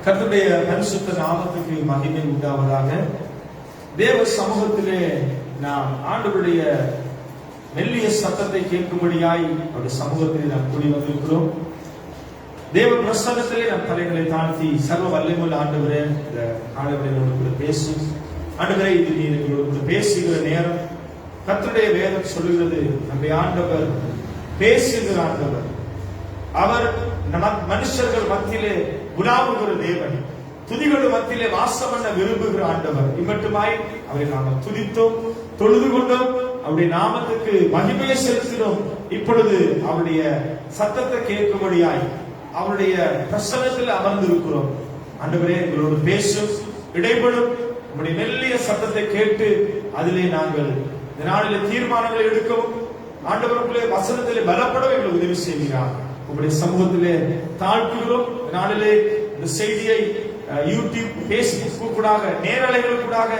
கர்த்தருடைய பரிசுத்த நாமத்துக்கு மகிமை உண்டாவதாக. தேவ சமூகத்திலே நாம் ஆண்டவருடைய மெல்லிய சத்தத்தை கேட்கும்படியாய் அவருடைய சமூகத்திலே நாம் கூடி வந்திருக்கிறோம். தேவ பிரசன்னத்திலே நம் தலைகளை தாழ்த்தி, சர்வ வல்லமையுள்ள ஆண்டவரே, இந்த காலைவரையோடு பேசும் ஆண்டவரே, இது நீர் எங்களோடு பேசுகிற நேரம். கர்த்தருடைய வேதம் சொல்லுகிறது, நம்முடைய ஆண்டவர் பேசுகிற ஆண்டவர். அவர் மனுஷர்கள் மத்தியிலே உலாவுகிற தேவன், துதிகளும் மத்தியிலே வாசம் பண்ண விரும்புகிற ஆண்டவர். இம்மட்டுமாய் அவரை நாங்கள் துதித்தோம், தொழுது கொண்டோம், அவருடைய நாமத்துக்கு மகிமையை செலுத்தினோம். இப்பொழுது அவருடைய சத்தத்தை கேட்கும்படியாய் அவருடைய பிரசன்னத்தில் அமர்ந்திருக்கிறோம். ஆண்டவரே, எங்களோடு பேசும், இடைபடும் நம்முடைய மெல்லிய சத்தத்தை கேட்டு அதிலே நாங்கள் இந்த நாளிலே தீர்மானங்களை எடுக்கவும், ஆண்டவருக்குள்ளே வசனத்திலே பலப்படவும் எங்களுக்கு உதவி செய்கிறார். உங்களுடைய சமூகத்திலே தாழ்த்துகிறோம். நாளிலே இந்த செய்தியை யூடியூப், பேஸ்புக் கூடாக, நேரலைகளுக்கூடாக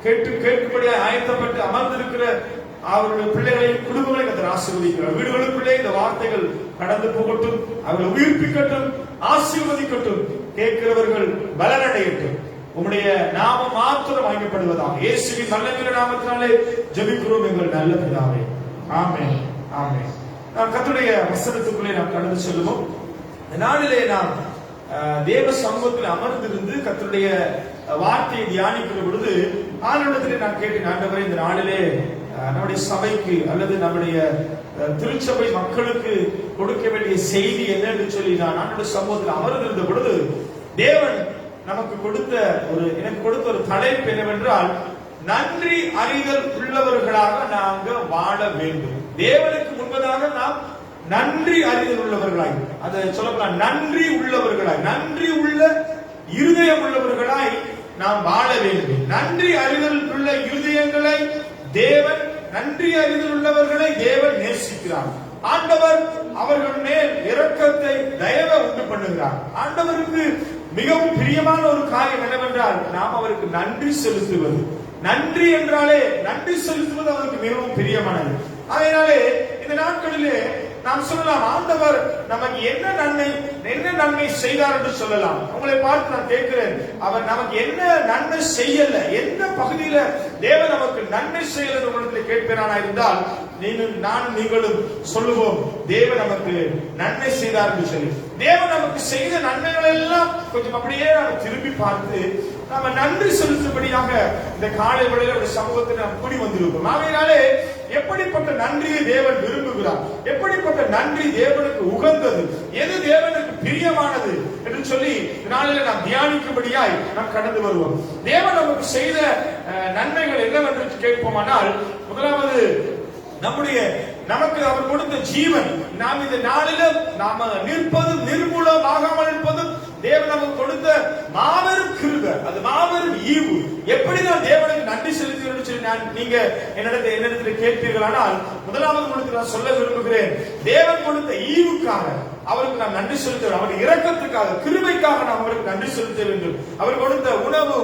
கேட்கும்படியாக ஆயத்தப்பட்டு அமர்ந்திருக்கிற அவருடைய பிள்ளைகளின் குடும்பங்களை கர்த்தர் ஆசீர்வதிக்கிறார். வீடுகளுக்குள்ளே இந்த வார்த்தைகள் கடந்து போகட்டும், அவர்களை உயிர்ப்பிக்கட்டும், ஆசீர்வதிக்கட்டும், கேட்கிறவர்கள் பலனடையட்டும். உம்முடைய நாமம் மாத்திரம் வாங்கப்படுவதாக இயேசுவின் நல்ல நாமத்தினாலே ஜெபிக்கிறோம் எங்கள் நல்ல பிதாவே. ஆமென், ஆமென். நாம் கர்த்தருடைய வசனத்துக்குள்ளே நாம் கடந்து செல்வோம். நாளிலே நாம் தேவ சமூகத்தில் அமர்ந்திருந்து கர்த்தருடைய வார்த்தையை தியானிக்கிற பொழுது ஆண்டவரிடத்திலே நான் கேட்டேன், ஆண்டவரே, இந்த நாளிலே நம்முடைய சபைக்கு அல்லது நம்முடைய திருச்சபை மக்களுக்கு கொடுக்க வேண்டிய செய்தி என்ன என்று சொல்லி நான் ஆண்டவருடைய சமூகத்தில் அமர்ந்திருந்த பொழுது தேவன் எனக்கு கொடுத்த ஒரு தலைப்பு என்னவென்றால், நன்றி அறிதல் உள்ளவர்களாக நாங்கள் வாழ வேண்டும். தேவனுக்கு முன்பதாக நாம் நன்றி அறிதல் உள்ளவர்களாய், அதை சொல்லலாம், நன்றி உள்ளவர்களாய், நன்றி உள்ள இருதயம் உள்ளவர்களாய் நாம் வாழ வேண்டும். நன்றி அறிதல் உள்ள இருதயங்களை தேவன், நன்றி அறிதல் உள்ளவர்களை தேவன் நேசிக்கிறார். ஆண்டவர் அவர்கள் மேல் இரக்கத்தை, தயவை உண்டு பண்ணுகிறார். ஆண்டவருக்கு மிகவும் பிரியமான ஒரு காரியம் என்னவென்றால், நாம் அவருக்கு நன்றி செலுத்துவது. நன்றி என்றாலே, நன்றி செலுத்துவது அவருக்கு மிகவும் பிரியமானது. அதனாலே இந்த நாட்களிலே நாம் சொல்லலாம், ஆண்டவர் நமக்கு என்ன நன்மை செய்தார் என்று சொல்லலாம். உங்களை பார்த்து நான் கேட்கிறேன், அவர் நமக்கு என்ன நன்மை செய்யல, எந்த பகுதியில தேவன் நமக்கு நன்மை செய்யல உங்களுக்கு கேட்பேனா இருந்தால், நீங்களும் சொல்லுவோம், தேவன் நமக்கு நன்மை செய்தார் என்று சொல்லி. தேவன் நமக்கு செய்த நன்மைகள் எல்லாம் கொஞ்சம் அப்படியே நாம் திரும்பி பார்த்து நாம நன்றி செலுத்தும்படியாக இந்த காலை வேளையில ஒரு சமூகத்தில் நாம் கூடி வந்திருக்கிறோம். ஆகையினாலே எப்படிப்பட்ட நன்றியை தேவன் விரும்புகிறார், எப்படிப்பட்ட நன்றி தேவனுக்கு உகந்தது, எது தேவனுக்கு பிரியமானது என்று சொல்லி நாளில் நாம் தியானிக்கும்படியாய் நாம் கடந்து வருவோம். தேவன் நமக்கு செய்த நன்மைகள் என்னவென்று கேட்போமானால், முதலாவது நமக்கு அவர் கொடுத்த ஜீவன். நாம் இந்த நாளிலும் நாம நிற்பதும் நிர்மூலமாகாமல் இருப்பதும் தேவன் நமக்கு கொடுத்த மாபெரும் கிருபை, அது மாபெரும் ஈவு. எப்படி நான் தேவனுக்கு நன்றி செலுத்துகிறேன் சொல்லி நீங்க என்னிடத்தில் கேட்பீர்களானால், முதலாவது உங்களுக்கு நான் சொல்ல விரும்புகிறேன், தேவன் கொடுத்த ஈவுக்காக அவருக்கு நாம் நன்றி செலுத்த வேண்டும். அவருடைய இரக்கத்துக்காக, கிருபைக்காக நாம் அவருக்கு நன்றி செலுத்த வேண்டும். அவர் கொடுத்த உணவு,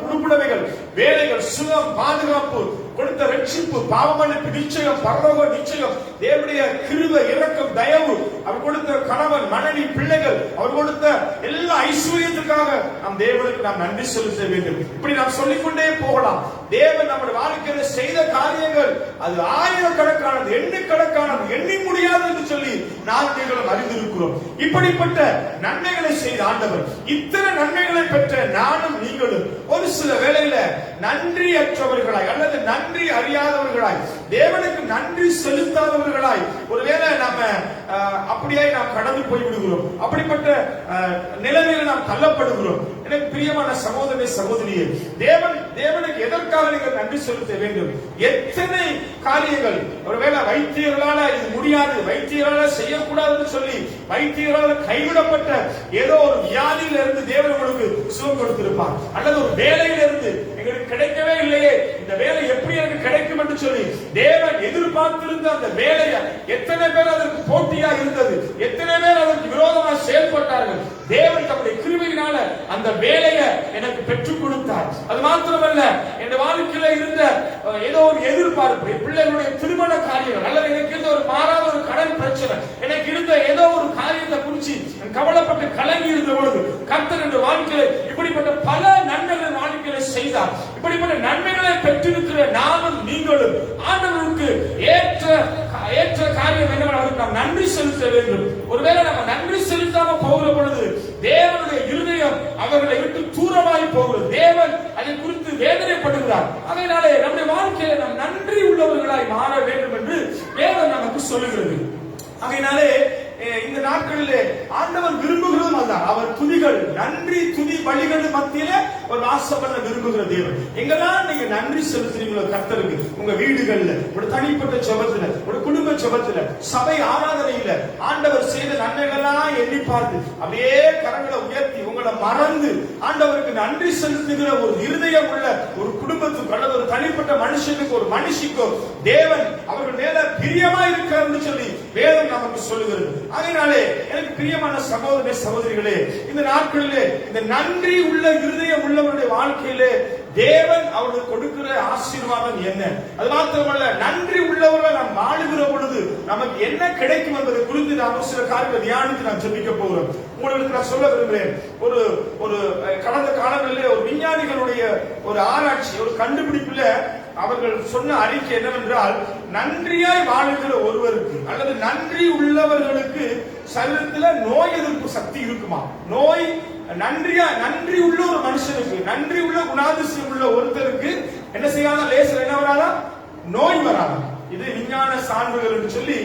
உடுப்புடவைகள், வேலைகள், சுகம், பாதுகாப்பு, கொடுத்த ரட்சிப்பு, பாவமன்னிப்பு நிச்சயம், பரலோக நிச்சயம், தேவனுடைய கிருபை, இரக்கம், தயவு, அவர் கொடுத்த கணவன், மனைவி, பிள்ளைகள், அவர் கொடுத்த எல்லா ஐஸ்வர்யத்துக்காக நாம் தேவனுக்கு நாம் நன்றி செலுத்த வேண்டும். இப்படி நாம் சொல்லிக்கொண்டே போகலாம். தேவன் நம்முடைய வாழ்க்கையில செய்த காரியங்கள் அது ஆயிரக்கணக்கானது, எண்ணிக்கணக்கானது, எண்ணி முடியாது என்று சொல்லி நாங்களும் அறிந்திருக்கிறோம். இப்படிப்பட்ட நன்மைகளை செய்த ஆண்டவர், இத்தனை நன்மைகளை பெற்ற நானும் நீங்களும் ஒரு சில வேளையில நன்றியற்றவர்களாய் அல்லது நன்றி அறியாதவர்களாய், தேவனுக்கு நன்றி செலுத்தாதவர்களாய் ஒருவேளை நாம அப்படியே நாம் கடந்து போய் விடுகிறோம். அப்படிப்பட்ட நிலைமையில நாம் தள்ளப்படுகிறோம். எனக்கு பிரியமான சகோதரனே, சகோதரியே, தேவனுக்கு எதற்காக நீங்கள் நன்றி செலுத்த வேண்டும்? எத்தனை காரியங்கள், ஒருவேளை வைத்தியர்களால இது முடியாது, வைத்தியர்களால செய்யக்கூடாதுன்னு சொல்லி வைத்தியர்களால் கைவிடப்பட்ட ஏதோ ஒரு வியாதியில இருந்து தேவன் உங்களுக்கு சுகம் கொடுத்திருப்பார். அல்லது ஒரு வேலையில இருந்து எங்களுக்கு கிடைக்கவே இல்லையே, இந்த வேலை எப்படி எனக்கு கிடைக்கும் என்று சொல்லி தேவன் எதிர்பார்த்திருந்த அந்த வேலையை எத்தனை பேர் அதற்கு போட்டியாக இருந்தது, எத்தனை பேர் அதற்கு விரோதமாக செயல்பட்டார்கள். தேவன் தம்முடைய கிருபையினால அந்த வேலையை எனக்கு பெற்றுக் கொடுத்தார். அது மாத்திரமல்ல, என் வாழ்க்கையில இருந்த ஏதோ ஒரு எதிர்பார்ப்பு, பிள்ளைகளுடைய திருமண காரியங்கள் அல்லது எனக்கு இருந்த ஒரு மாறாத ஒரு கடன் பிரச்சனை, எனக்கு இருந்த ஏதோ ஒரு காரியத்தை குறிச்சு கவலைப்பட்டு கலங்கி இருந்த பொழுது கர்த்தர் என்ற வாழ்க்கையில இப்படிப்பட்ட பல நன்மைகள் வாழ்க்கையில செய்தார். இப்படிப்பட்ட நன்மைகளை பெற்றிருக்கிற நானும் நீங்களும் ஆண்டவருக்கு ஏற்ற காரியம் என்னவென்றால் நாம் நன்றி செலுத்த வேண்டும். ஒருவேளை நம்ம நன்றி செலுத்தாம போகிற பொழுது தேவனுடைய இருதயம் அவர்களை விட்டு தூரமாய் போகிறது. தேவன் அதை குறித்து வேதனைப்படுகிறார். அதனாலே நம்முடைய வாழ்க்கையில நாம் நன்றி உள்ளவர்களாய் மாற வேண்டும் என்று வேதம் நமக்கு சொல்லுகிறது. அதனாலே இந்த நாட்களிலே ஆண்டவர் விரும்புகிறதும் அதுதான். அவர் துதிகள், நன்றி துதி பலிகள் மத்தியில ஒரு வாசம் பண்ண விரும்புகிற தேவன். எங்கெல்லாம் நீங்க நன்றி செலுத்துறீங்களோ கர்த்தருக்கு, உங்க வீடுகள்ல, ஒரு தனிப்பட்ட ஜெபத்துல, ஒரு குடும்ப ஜெபத்துல, சபை ஆராதனையில ஆண்டவர் செய்த நன்மைகளெல்லாம் எண்ணி பார்த்து அப்படியே கரங்களை உயர்த்தி உங்களை மறந்து ஆண்டவருக்கு நன்றி செலுத்துகிற ஒரு இருதயம் உள்ள ஒரு குடும்பத்துக்கு அல்லது ஒரு தனிப்பட்ட மனுஷனுக்கு, ஒரு மனுஷிக்கோ தேவன் அவர்கள் மேல பிரியமா இருக்காருன்னு சொல்லி வேதம் நமக்கு சொல்லுகிறது. அதனாலே எனக்கு பிரியமான சகோதர சகோதரிகளே, இந்த நாட்களிலே இந்த நன்றி உள்ள இருதயம் உள்ளவருடைய வாழ்க்கையிலே தேவன் அவர்களுக்கு கொடுக்கிற ஆசீர்வாதம் என்ன? அது மாத்திரமல்ல, நன்றி உள்ளவர்கள் நாம் வாழுகிற பொழுது நமக்கு என்ன கிடைக்கும் என்பதை குறித்து நாம் சில காரியங்களை தியானித்து நாம் ஜெபிக்க போகிறோம். உங்களுக்கு நான் சொல்ல விரும்புகிறேன், ஒரு கடந்த காலங்களிலே ஒரு விஞ்ஞானிகளுடைய ஒரு ஆராய்ச்சி, ஒரு கண்டுபிடிப்புல அவர்கள் சொன்ன அறிக்கை என்னவென்றால், நன்றியாய் வாழுகிற ஒருவருக்கு அல்லது நன்றி உள்ளவர்களுக்கு சரீரத்தில் நோய் எதிர்ப்பு சக்தி இருக்குமா? நன்றி உள்ள ஒரு மனுஷனுக்கு, நன்றி உள்ள குணாதிசயம் உள்ள ஒருத்தருக்கு என்ன செய்யாத லேசர் என்ன வராதா? நோய் வராதா? இது விஞ்ஞான சான்றுகள் என்று சொல்லி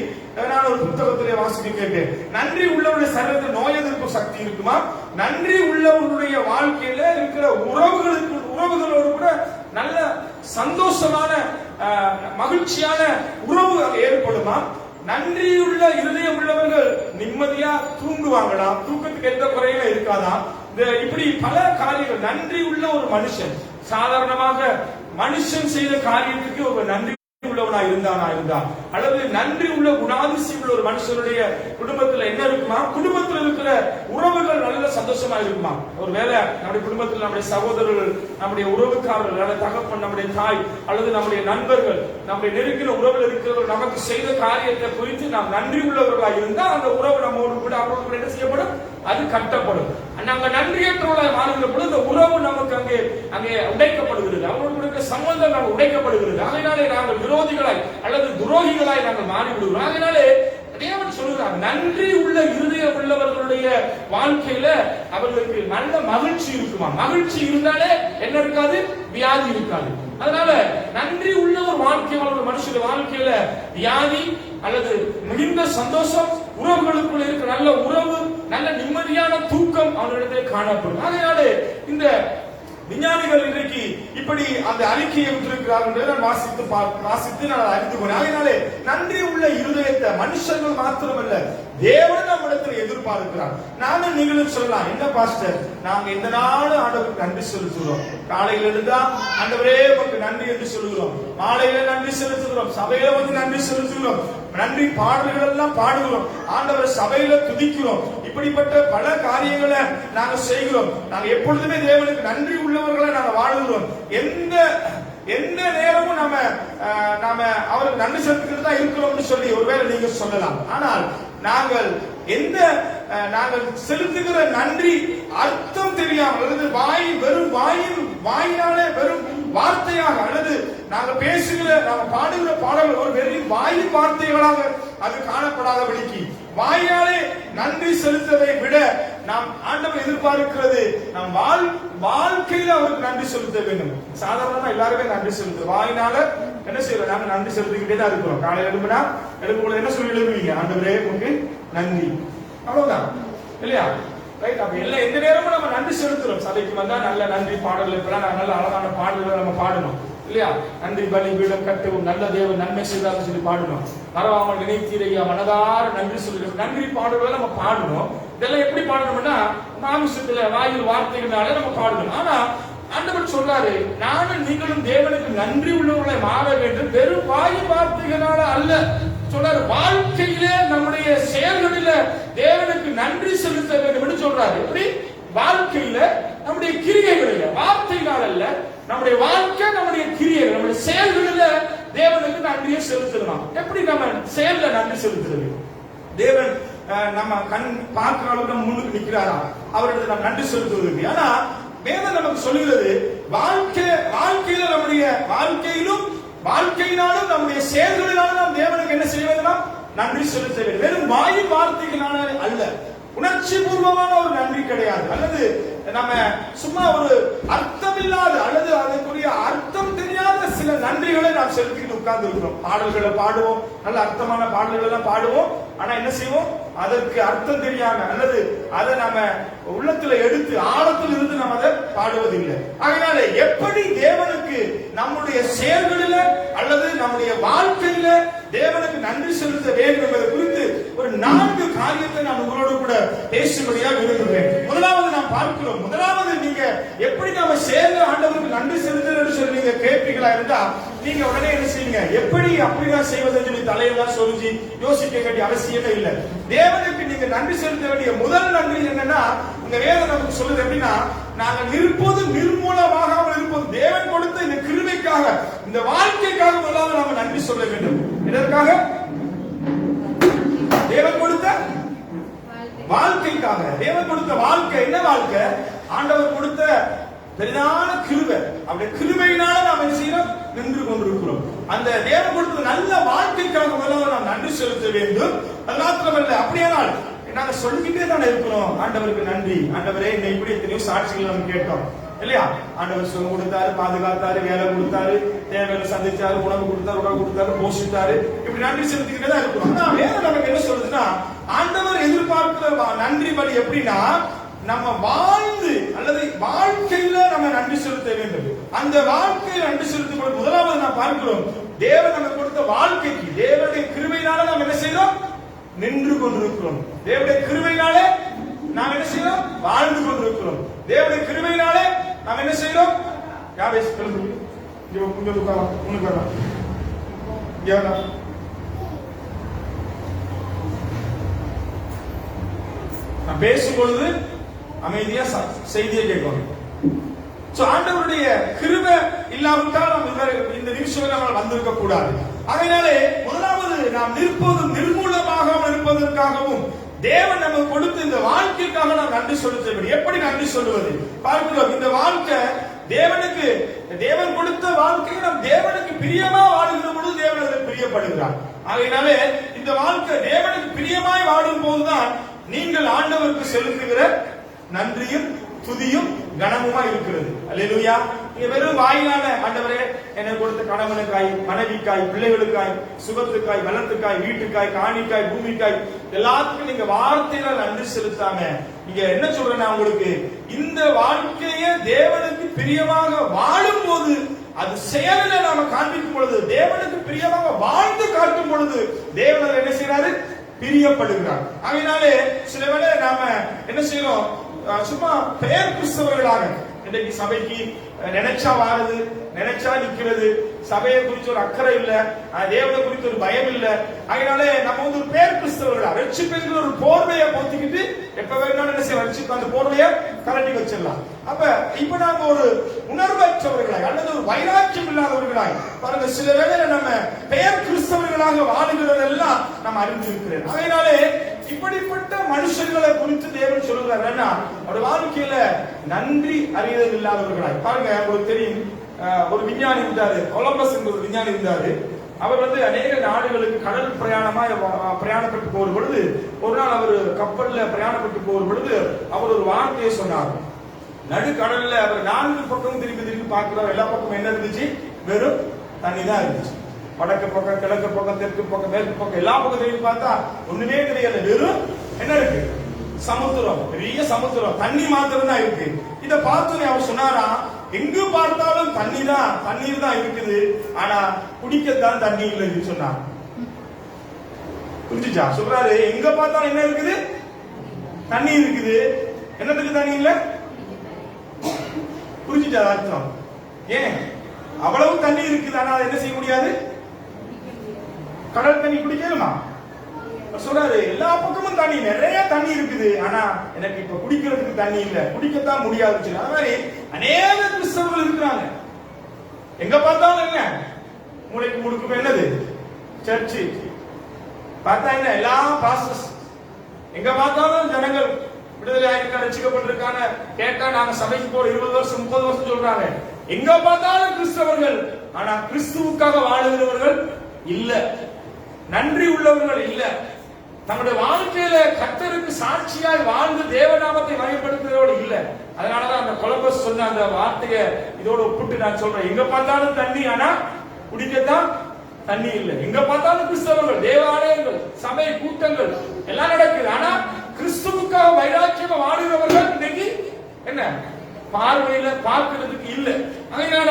நான் ஒரு புத்தகத்திலே வாசிக்க கேட்டேன். நன்றி உள்ளவருடைய சரீரத்தில் நோய் எதிர்ப்பு சக்தி இருக்குமா? நன்றி உள்ளவருடைய வாழ்க்கையில இருக்கிற உறவுகளோடு கூட நல்ல சந்தோஷமான மகிழ்ச்சியான உறவு ஏற்படுமா? நன்றியுள்ள இருதயம் உள்ளவர்கள் நிம்மதியா தூங்குவாங்களா? தூக்கத்துக்கு எந்த குறையும் இருக்காதா? இப்படி பல காரியங்கள். நன்றி உள்ள ஒரு மனுஷன், சாதாரணமாக மனுஷன் செய்த காரியத்துக்கு ஒரு நன்றி உள்ளவனா இருந்தா அல்லது நன்றி உள்ள குணாதிசயம் உள்ள ஒரு மனுஷனுடைய குடும்பத்துல என்ன இருக்குமா? குடும்பத்தில் இருக்கிற உறவுகள் நல்ல சந்தோஷமா இருக்குமா? ஒருவேளை நம்முடைய குடும்பத்தில் நம்முடைய சகோதரர்கள், நம்முடைய உறவுக்காரர்கள், தகப்பன், நம்முடைய தாய் அல்லது நம்முடைய நண்பர்கள், நம்முடைய நெருங்கின உறவில் இருக்கிறவர்கள் நமக்கு செய்த காரியத்தை குறித்து நாம் நன்றி உள்ளவர்களாக இருந்தா அந்த உறவு நம்மோடு கூட அவரோடு என்ன செய்யப்படும்? அது கட்டப்படும். நாங்க நன்றியற்றவர்களாக மாறுகிற பொழுது இந்த உறவு நமக்கு அங்கே உடைக்கப்படுகிறது. அவரோடு இருக்கிற சம்பந்தம் நாங்கள் உடைக்கப்படுகிறது. அதனாலே நாங்கள் விரோதிகளாய் அல்லது துரோகிகளாய் நாங்கள் மாறிவிடுகிறோம். அதனாலே தேவன் சொல்லுகிறார், நன்றி உள்ள இருதயம் உள்ளவர்களுடைய வாழ்க்கையில அவர்களுக்கு நல்ல மகிழ்ச்சி இருக்குமா? மகிழ்ச்சி இருந்தாலே என்ன இருக்காது? வியாதி இருக்காது. அதனால நன்றி உள்ள ஒரு வாழ்க்கை ஒரு மனுஷனுடைய வாழ்க்கையில வியாதி அல்லது மிகுந்த சந்தோஷம், உறவுகளுக்குள்ள இருக்க நல்ல உறவு, நல்ல நிம்மதியான தூக்கம் அவர்களிடத்திலே காணப்படும். அதனால இந்த விஞ்ஞானிகள் இன்றைக்கு இப்படி அந்த அறிக்கையை விட்டிருக்கிறார்கள். நான் வாசித்து நான் அறிந்து கொண்டேன். அதனாலே நன்றி உள்ள இருதயத்தை மனுஷர்கள் மாத்திரமல்ல தேவன் நம்மிடத்தில் எதிர்பார்க்கிறார். நானும் நீங்களும் சொல்லலாம், என்ன பாஸ்டர், நாங்க இந்த நாள் ஆண்டவருக்கு நன்றி செலுத்துகிறோம். காலையில் எழுந்தா ஆண்டவரே உமக்கு நன்றி என்று சொல்லுகிறோம், மாலையில நன்றி செலுத்துகிறோம், சபையில வந்து நன்றி செலுத்துகிறோம், நன்றி பாடல்கள் எல்லாம் பாடுகிறோம், ஆண்டவர் சபையில துதிக்கிறோம். இப்படிப்பட்ட பல காரியங்களை நாங்க செய்கிறோம். நாங்க எப்பொழுதுமே தேவனுக்கு நன்றி உள்ளவர்களை நாங்க வாழுகிறோம். எந்த நேரமும் நாம அவருக்கு நன்றி செலுத்திக்கிட்டு தான் இருக்கிறோம்னு சொல்லி ஒருவேளை நீங்க சொல்லலாம். ஆனால் நாங்கள் செலுத்துகிற நன்றி அர்த்தம் தெரியாமல் அல்லது வாயினாலே வெறும் வார்த்தையாக அல்லது நாங்க பேசுகிற நாங்க பாடுகிற பாடல்கள் ஒரு வெறும் வாயின் வார்த்தைகளாக அது காணப்படாதபடிக்கு வாயாலே நன்றி செலுத்ததை விட நாம் ஆண்டவர் எதிர்பார்க்கிறது நம் வாழ்க்கையில அவருக்கு நன்றி செலுத்த வேண்டும். சாதாரணமா எல்லாருமே நன்றி செலுத்தும். வாயினால என்ன செய்யறோம்? நாங்க நன்றி செலுத்திக்கிட்டே தான் இருக்கிறோம். காலையில எழுப்பும்போது என்ன சொல்லி எழுதுவீங்க? ஆண்டவரே உங்களுக்கு நன்றி, அவ்வளவுதான் இல்லையா? ரைட். அப்ப எல்லாம் எந்த நேரமும் நம்ம நன்றி செலுத்துறோம். சபைக்கு வந்தா நல்ல நன்றி பாடல்கள், இப்பெல்லாம் நல்ல அழகான பாடல்களை நம்ம பாடணும் இல்லையா? நன்றி பலி பீடம் கட்டவும், நல்ல தேவன் நன்மை செய்தார்னு சொல்லி பாடணும். மறவாமல் நினைத்தீரையா மனதார நன்றி சொல்லுறோம். நன்றி பாடல்களை நம்ம பாடணும். இதெல்லாம் எப்படி பாடணும்னா மாமிசத்துல வாயில் வார்த்தைகளால நம்ம பாடணும். ஆனா ஆண்டவர் சொல்றாரு, நானும் நீங்களும் தேவனுக்கு நன்றி உள்ளவர்களை மாற வேண்டும், வெறும் வாயின் வார்த்தைகளால அல்ல சொல்றாரு. வாழ்க்கையிலே நம்முடைய செயல்களில தேவனுக்கு நன்றி செலுத்த வேண்டும் என்று சொல்றாரு. எப்படி? வாழ்க்கையில நம்முடைய கிரியைகளில், வார்த்தையினால் அல்ல, நம்முடைய வாழ்க்கை, நம்முடைய கிரியைகள், நம்முடைய செயல்களில் தேவனுக்கு நன்றியை செலுத்தலாம். எப்படி நம்ம செயல்ல நன்றி செலுத்துறது? தேவன் நம்ம கண் பார்க்கிற அளவுக்கு நம்ம முன்னுக்கு நிற்கிறாரா, அவருக்கு நம்ம நன்றி செலுத்துவதற்கு. ஆனா வேதம் நமக்கு சொல்லுகிறது, வாழ்க்கையில நம்முடைய வாழ்க்கையிலும் வாழ்க்கையினாலும் நம்முடைய செயல்களினாலும் நாம் தேவனுக்கு என்ன செய்ய வேண்டும்? நன்றி செலுத்த வேண்டும். வெறும் வாயின் வார்த்தைகளான அல்ல, உணர்ச்சி பூர்வமான ஒரு நன்றி கிடையாது, அல்லது நம்ம சும்மா ஒரு அர்த்தமில்லாத அல்லது அதற்குரிய அர்த்தம் தெரியாத சில நன்றிகளை நாம் செலுத்திட்டு உட்கார்ந்து இருக்கிறோம். பாடல்களை பாடுவோம், நல்ல அர்த்தமான பாடல்கள் எல்லாம் பாடுவோம். ஆனா என்ன செய்வோம்? அதற்கு அர்த்தம் தெரியாம அல்லது அதை நம்ம உள்ளத்துல எடுத்து ஆழத்தில் இருந்து நம்ம அதை பாடுவதில்லை. அதனால எப்படி தேவனுக்கு நம்முடைய செயல்களில அல்லது நம்முடைய வாழ்க்கையில தேவனுக்கு நன்றி செலுத்த வேண்டும் என்பது குறித்து ஒரு 4 காரியத்தை நான் உங்களோடு கூட பேசும்படியாக விரும்புகிறேன். முதலாவது நாம் பார்க்கிறோம். முதலாவது, நீங்க எப்படி நாம சேர்ந்து ஆண்டவருக்கு நன்றி செலுத்துறது சொல்லி நீங்க கேட்பீங்களா இருந்தா, நீங்க உடனே என்ன செய்யுங்க? எப்படி அப்படிதான் செய்வதை சொல்லி தலையெல்லாம் சொரிஞ்சு யோசிக்க வேண்டிய அவசியமே இல்லை. தேவனுக்கு நீங்க நன்றி செலுத்த வேண்டிய முதல் நன்றி என்னன்னா, இந்த வேதம் நமக்கு சொல்லுது எப்படின்னா, நாங்கள் இருப்பது நிர்மூலமாகாமல் இருப்பது தேவன் கொடுத்த இந்த கிருபைக்காக, இந்த வாழ்க்கைக்காக முதலாவது நாம நன்றி சொல்ல வேண்டும். இதற்காக தேவன் கொடுத்த வாழ்க்கைக்காக. தேவன் கொடுத்த வாழ்க்கை என்ன வாழ்க்கை? ஆண்டவர் கொடுத்த பெரிதான கிருபை. அவருடைய கிருபையினால நாம் என்ன செய்யணும்? நின்று கொண்டிருக்கிறோம். அந்த தேவன் கொடுத்த நல்ல வாழ்க்கைக்காக முதல்ல நாம் நன்றி செலுத்த வேண்டும். அது மாத்திரமல்ல, அப்படியானால் நாங்க சொல்லிக்கிட்டே தானே இருக்கிறோம் ஆண்டவருக்கு நன்றி. ஆண்டவரே, இன்னும் இப்படி எத்தனையோ சாட்சிகள் நம்ம கேட்டோம் இல்லையா? ஆண்டவர் சுகம் கொடுத்தாரு, பாதுகாத்தாரு, வேலை கொடுத்தாரு, தேவையை சந்திச்சாரு, உணவு கொடுத்தாரு, போஷித்தாரு. இப்படி நன்றி செலுத்திக்கிட்டே தான் இருக்கிறோம். ஆனா வேதம் நமக்கு என்ன சொல்றதுன்னா, ஆண்டவர் எதிர்பார்க்கிற நன்றி பலி எப்படின்னா, நம்ம வாழ்ந்து அல்லது வாழ்க்கையில நம்ம நன்றி செலுத்த வேண்டும். அந்த வாழ்க்கையில் நன்றி செலுத்தும் முதலாவது நாம் பார்க்கிறோம், தேவன் நமக்கு கொடுத்த வாழ்க்கைக்கு தேவனுடைய கிருபையினால நாம் என்ன செய்யறோம்? நின்று கொண்டிருக்கிறோம். தேவனுடைய கிருபையினாலே நாம் என்ன செய்யறோம்? வாழ்ந்து கொண்டிருக்கிறோம். தேவனுடைய கிருபையினாலே நாம் என்ன செய்யறோம்? நான் பேசும்பொழுது அமைதியா செய்தியை கேட்கணும். ஆண்டவருடைய கிருபை இல்லாவிட்டால் நாம் இந்த நிமிஷம் நம்ம வந்திருக்க கூடாது. அதனாலே முதலாவது, நாம் நிற்பதும் நிர்மூலமாகாமல் இருப்பதற்காகவும் தேவன் நமக்கு கொடுத்த இந்த வாழ்க்கைக்காக நாம் நன்றி செலுத்த வேண்டும். எப்படி நன்றி சொல்லுவது? பார்க்கிறோம், இந்த வாழ்க்கை தேவனுக்கு, தேவன் கொடுத்த வாழ்க்கையை நாம் தேவனுக்கு பிரியமா வாழுகிற பொழுது தேவன் அதில் பிரியப்படுகிறார். ஆகையினாலே இந்த வாழ்க்கை தேவனுக்கு பிரியமாய் வாழும் போதுதான் நீங்கள் ஆண்டவருக்கு செலுத்துகிற நன்றியும் துதியும் கனமுமா இருக்கிறது. அல்லேலூயா. நீங்க வெறும் வாயினால ஆண்டவரே எனக்கு கொடுத்த கணவனுக்காய், மனைவிக்காய், பிள்ளைகளுக்காய், சுகத்துக்காய், பலத்துக்காய், வீட்டுக்காய், காணிக்காய், பூமிக்காய் எல்லாத்துக்கும் நீங்க வார்த்தையில நன்றி செலுத்தாம நீங்க என்ன சொல்றேன்னா, உங்களுக்கு இந்த வாழ்க்கையை தேவனுக்கு பிரியமாக வாழும் போது, அது செயலில் நாம காண்பிக்கும் பொழுது, தேவனுக்கு பிரியமாக வாழ்ந்து காட்டும் பொழுது தேவன் என்ன செய்யறாரு? பிரியப்படுகிறார். அதனாலே சில வேளை நாம என்ன செய்யறோம்? சும்மா பெயர் கிறிஸ்தவர்களாக இன்னைக்கு சபைக்கு நினைச்சா வாருது, நினைச்சா நிக்கிறது, சபையை குறித்து ஒரு அக்கறை இல்ல, தேவனை குறித்து ஒரு பயம் இல்ல. அதனாலே நம்ம ஒரு பேர் கிறிஸ்தவர்களா ரட்சிப்பு ஒரு போர்வையை போத்திக்கிட்டு எப்ப வேணாலும் என்ன செய்ய ரட்சிப்பு அந்த போர்வையை கலட்டி வச்சிடலாம். அப்ப இப்ப நாம ஒரு உணர்வற்றவர்களாய் அல்லது ஒரு வைராக்கியம் இல்லாதவர்களாய் பாருங்க, சில வேளையில நம்ம பெயர் கிறிஸ்தவர்களாக வாழுகிறதெல்லாம் நம்ம அறிந்திருக்கிறேன். அதனாலே இப்படிப்பட்ட மனுஷர்களை குறித்து தேவன் சொல்லுகிறார், அவருடைய வாழ்க்கையில நன்றி அறியதல் இல்லாதவர்களாய். பாருங்க, உங்களுக்கு தெரியும், ஒரு விஞ்ஞானி இருந்தாரு, கொலம்பஸ் என்ற ஒரு விஞ்ஞானி இருந்தாரு. அவர் அநேக நாடுகளுக்கு கடல் பிரயாணப்பட்டு போகிற பொழுது, ஒரு நாள் அவர் கப்பல்ல பிரயாணப்பட்டு போகிற பொழுது அவர் ஒரு வார்த்தையை சொன்னார். நடுக்கடல்ல அவர் 4 பக்கம் திருப்பி பார்க்கிறார். எல்லா பக்கம் என்ன இருந்துச்சு? வெறும் தண்ணி தான் இருந்துச்சு. வடக்கு பக்கம், கிழக்கு பக்கம், தெற்கு பக்கம், மேற்கு பக்கம் எல்லா பக்கத்தையும் பார்த்தா ஒண்ணுமே கிடையாது. வெறும் என்ன இருக்கு? சமுத்திரம், பெரிய சமுத்திரம், தண்ணி மாத்திரம் தான் இருக்கு. இத பார்த்து அவர் சொன்னாரா, எங்கு பார்த்தாலும் தண்ணீர் தான் இருக்குது, ஆனா குடிக்கத்தான் தண்ணி இல்லைன்னு சொன்னார். புரிஞ்சுச்சா? சொல்றாரு, எங்க பார்த்தாலும் என்ன இருக்குது? தண்ணி இருக்குது, என்னத்துக்கு தண்ணி இல்ல? புரிஞ்சுச்சா அர்த்தம்? ஏன் அவ்வளவு தண்ணி இருக்குது, ஆனா என்ன செய்ய முடியாது? கடல் தண்ணி குடிக்கலுமா? சொல்றாரு எல்லா பக்கமும் தண்ணி, நிறைய தண்ணி இருக்குது, ஆனா எனக்கு இப்ப குடிக்கிறதுக்கு தண்ணி இல்ல, குடிக்கத்தான் முடியாது. அது மாதிரி அநேக கிறிஸ்தவர்கள் இருக்கிறாங்க. எங்க பார்த்தாலும் என்ன மூளைக்கு முடுக்கு என்னது சர்ச்சு, பார்த்தா என்ன எல்லாம் பாஸ்டர்ஸ், எங்க பார்த்தாலும் ஜனங்கள் விடுதலை ஆயிருக்கா, ரட்சிக்கப்பட்டிருக்காங்க, கேட்டா நாங்க சபைக்கு போற 20 வருஷம் 30 வருஷம் சொல்றாங்க. எங்க பார்த்தாலும் கிறிஸ்தவர்கள், ஆனா கிறிஸ்துவுக்காக வாழுகிறவர்கள் இல்ல, நன்றி உள்ளவர்கள் இல்ல, தங்களுடைய வாழ்க்கையில கர்த்தருக்கு சாட்சியாய் வாழ்ந்து தேவநாமத்தை மகிமைப்படுத்துகிறவர்கள் இல்ல. அதனாலதான் அந்த கொலம்பஸ் சொன்ன அந்த வார்த்தையை இதோட ஒப்பிட்டு நான் சொல்றேன். எங்க பார்த்தாலும் தண்ணி, ஆனா குடிக்கத்தான் தண்ணி இல்லை. எங்க பார்த்தாலும் கிறிஸ்தவர்கள், தேவாலயங்கள், சபை கூட்டங்கள் எல்லாம் நடக்குது, ஆனா கிறிஸ்துவுக்காக வைராக்கியமா வாழுகிறவர்கள் இன்னைக்கு என்ன பார்வையில பார்க்கிறதுக்கு இல்லை. அதனால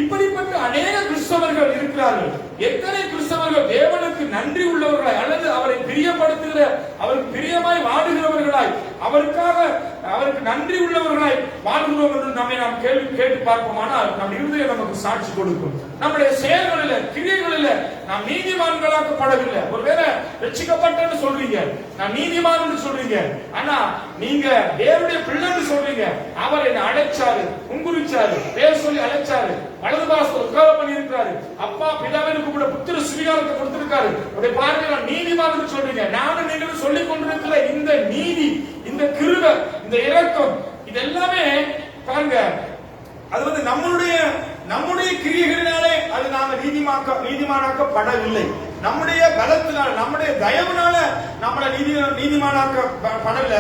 இப்படிப்பட்ட அநேக கிறிஸ்தவர்கள் இருக்கிறார்கள். எத்தனை கிறிஸ்தவர்கள் தேவனுக்கு நன்றி உள்ளவர்களாய் அல்லது அவரை பிரியப்படுத்துகிற, அவருக்கு பிரியமாய் வாழுகிறவர்களாய், அவருக்கு நன்றி உள்ளவர்களாய் வாழ்கிறோம் என்று நம்மை நாம் கேள்வி கேட்டு பார்ப்போமானால் நம் இருதயம் நமக்கு சாட்சி கொடுக்கும். நம்முடைய செயல்களில, கிரியைகளில நாம் நீதிமான்களாக்கப்படவில்லை. ஒருவேளை ரட்சிக்கப்பட்டன்னு சொல்றீங்க, நான் நீதிமான் சொல்றீங்க, ஆனா நீங்க தேவனுடைய பிள்ளைன்னு சொல்றீங்க. அவர் என்ன அழைச்சாரு, உங்குரிச்சாரு, பேர் சொல்லி அழைச்சாரு, வலது பாசத்தை உட்கார பண்ணி இருக்கிறாரு, அப்பா பிதாவிற்கு கூட புத்திர சுவிகாரத்தை கொடுத்திருக்காரு. உடைய பார்வையில நீதிமான் சொல்றீங்க. நானும் நீங்களும் சொல்லிக் கொண்டிருக்கிற இந்த நீதி, இந்த கிருபை, இந்த இரக்கம், இது எல்லாமே பாருங்க, அது வந்து நம்முடைய கிரியைகளினாலே அது நாம நீதிமானாக்கப்படவில்லை. நம்முடைய பலத்தினால, நம்முடைய தயவுனால நம்மள நீதிமானாக்கப்படல.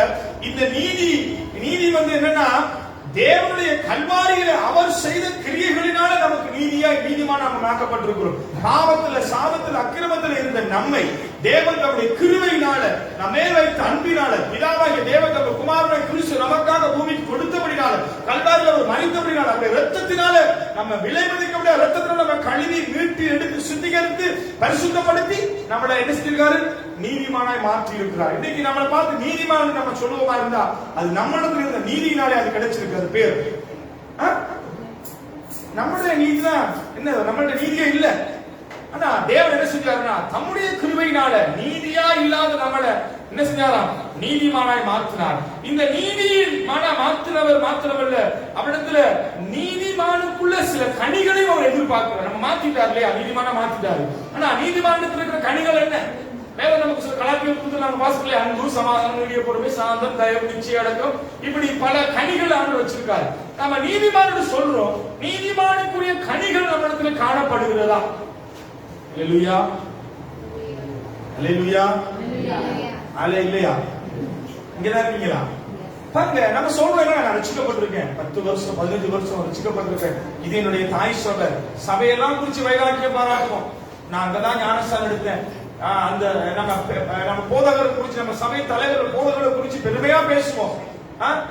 இந்த நீதி வந்து என்னன்னா தேவனுடைய கல்வாரியில அவர் செய்த கிரியைகளினால நமக்கு நீதிமானாக்கப்பட்டிருக்கிறோம். பாவத்துல, சாபத்துல, அக்கிரமத்துல இருந்த நம்மை தேவன் தம்முடைய கிருபையினால, நம்மே வைத்த அன்பினால, பிதாவாகிய தேவன் தம்முடைய குமாரனை கிறிஸ்து நமக்காக பூமிக்கு கொடுத்தபடினால, கல்வாரியில் அவர் மரித்தபடினால, அவருடைய ரத்தத்தினால நம்ம விலை மதிக்கப்பட்ட ரத்தத்தினால நம்ம கழுவி மீட்டு எடுத்து சுத்திகரித்து பரிசுத்தப்படுத்தி நம்மளை என்ன செஞ்சிருக்காரு, நீதிமானாய் மாற்றி இருக்கிறார். இன்னைக்கு நம்மளை பார்த்து நீதிமான் நம்ம சொல்லுவோமா இருந்தா அது நம்மளுக்கு இருந்த நீதியினாலே அது கிடைச்சிருக்கு. அது பேர் நம்முடைய நீதிதான் என்ன, நம்மளுடைய நீதியே இல்ல. ஆனா தேவன் என்ன செஞ்சாருன்னா தம்முடைய கிருபையினால நீதியா இல்லாத நம்மளை என்ன செஞ்சாராம், நீதிமானாய் மாற்றினார். இந்த நீதிமானா மாத்திரவல்ல, அவரிடத்துல நீதிமானுக்குள்ள சில கனிகளையும் அவர் எதிர்பார்க்கிறார். நம்ம மாத்திட்டார் இல்லையா, நீதிமானா மாத்திட்டாரு. ஆனா நீதிமானத்துல இருக்கிற கனிகள் என்ன? வேற நமக்கு சில கலாச்சாரத்துக்கு நாங்க வாசிக்கல, அன்பு, சமாதானம், நீடிய பொறுமை, சாந்தம், தயவு, நிச்சய அடக்கம், இப்படி பல கனிகள் ஆண்டு வச்சிருக்காரு. நம்ம நீதிமான் சொல்றோம், நீதிமானுக்குரிய கனிகள் நம்ம இடத்துல காணப்படுகிறதா? அல்லேலூயா, அல்லேலூயா, அல்லேலூயா. இங்கதான் இருக்கீங்களா? பாருங்க, நம்ம சொல்றோம், நான் ரட்சிக்கப்பட்டிருக்கேன், 10 வருஷம் 15 வருஷம் ரட்சிக்கப்பட்டிருக்கேன், இது என்னுடைய தாய் சொல்ல. சபையெல்லாம் குறிச்சு வைராக்கியம் பாராட்டுவோம். நான் அங்கதான் ஞானஸ்தானம் எடுத்தேன், அந்த நம்ம போதகரை குறிச்சு, நம்ம சபை தலைவர் போதகரை குறிச்சு பெருமையா பேசுவோம்.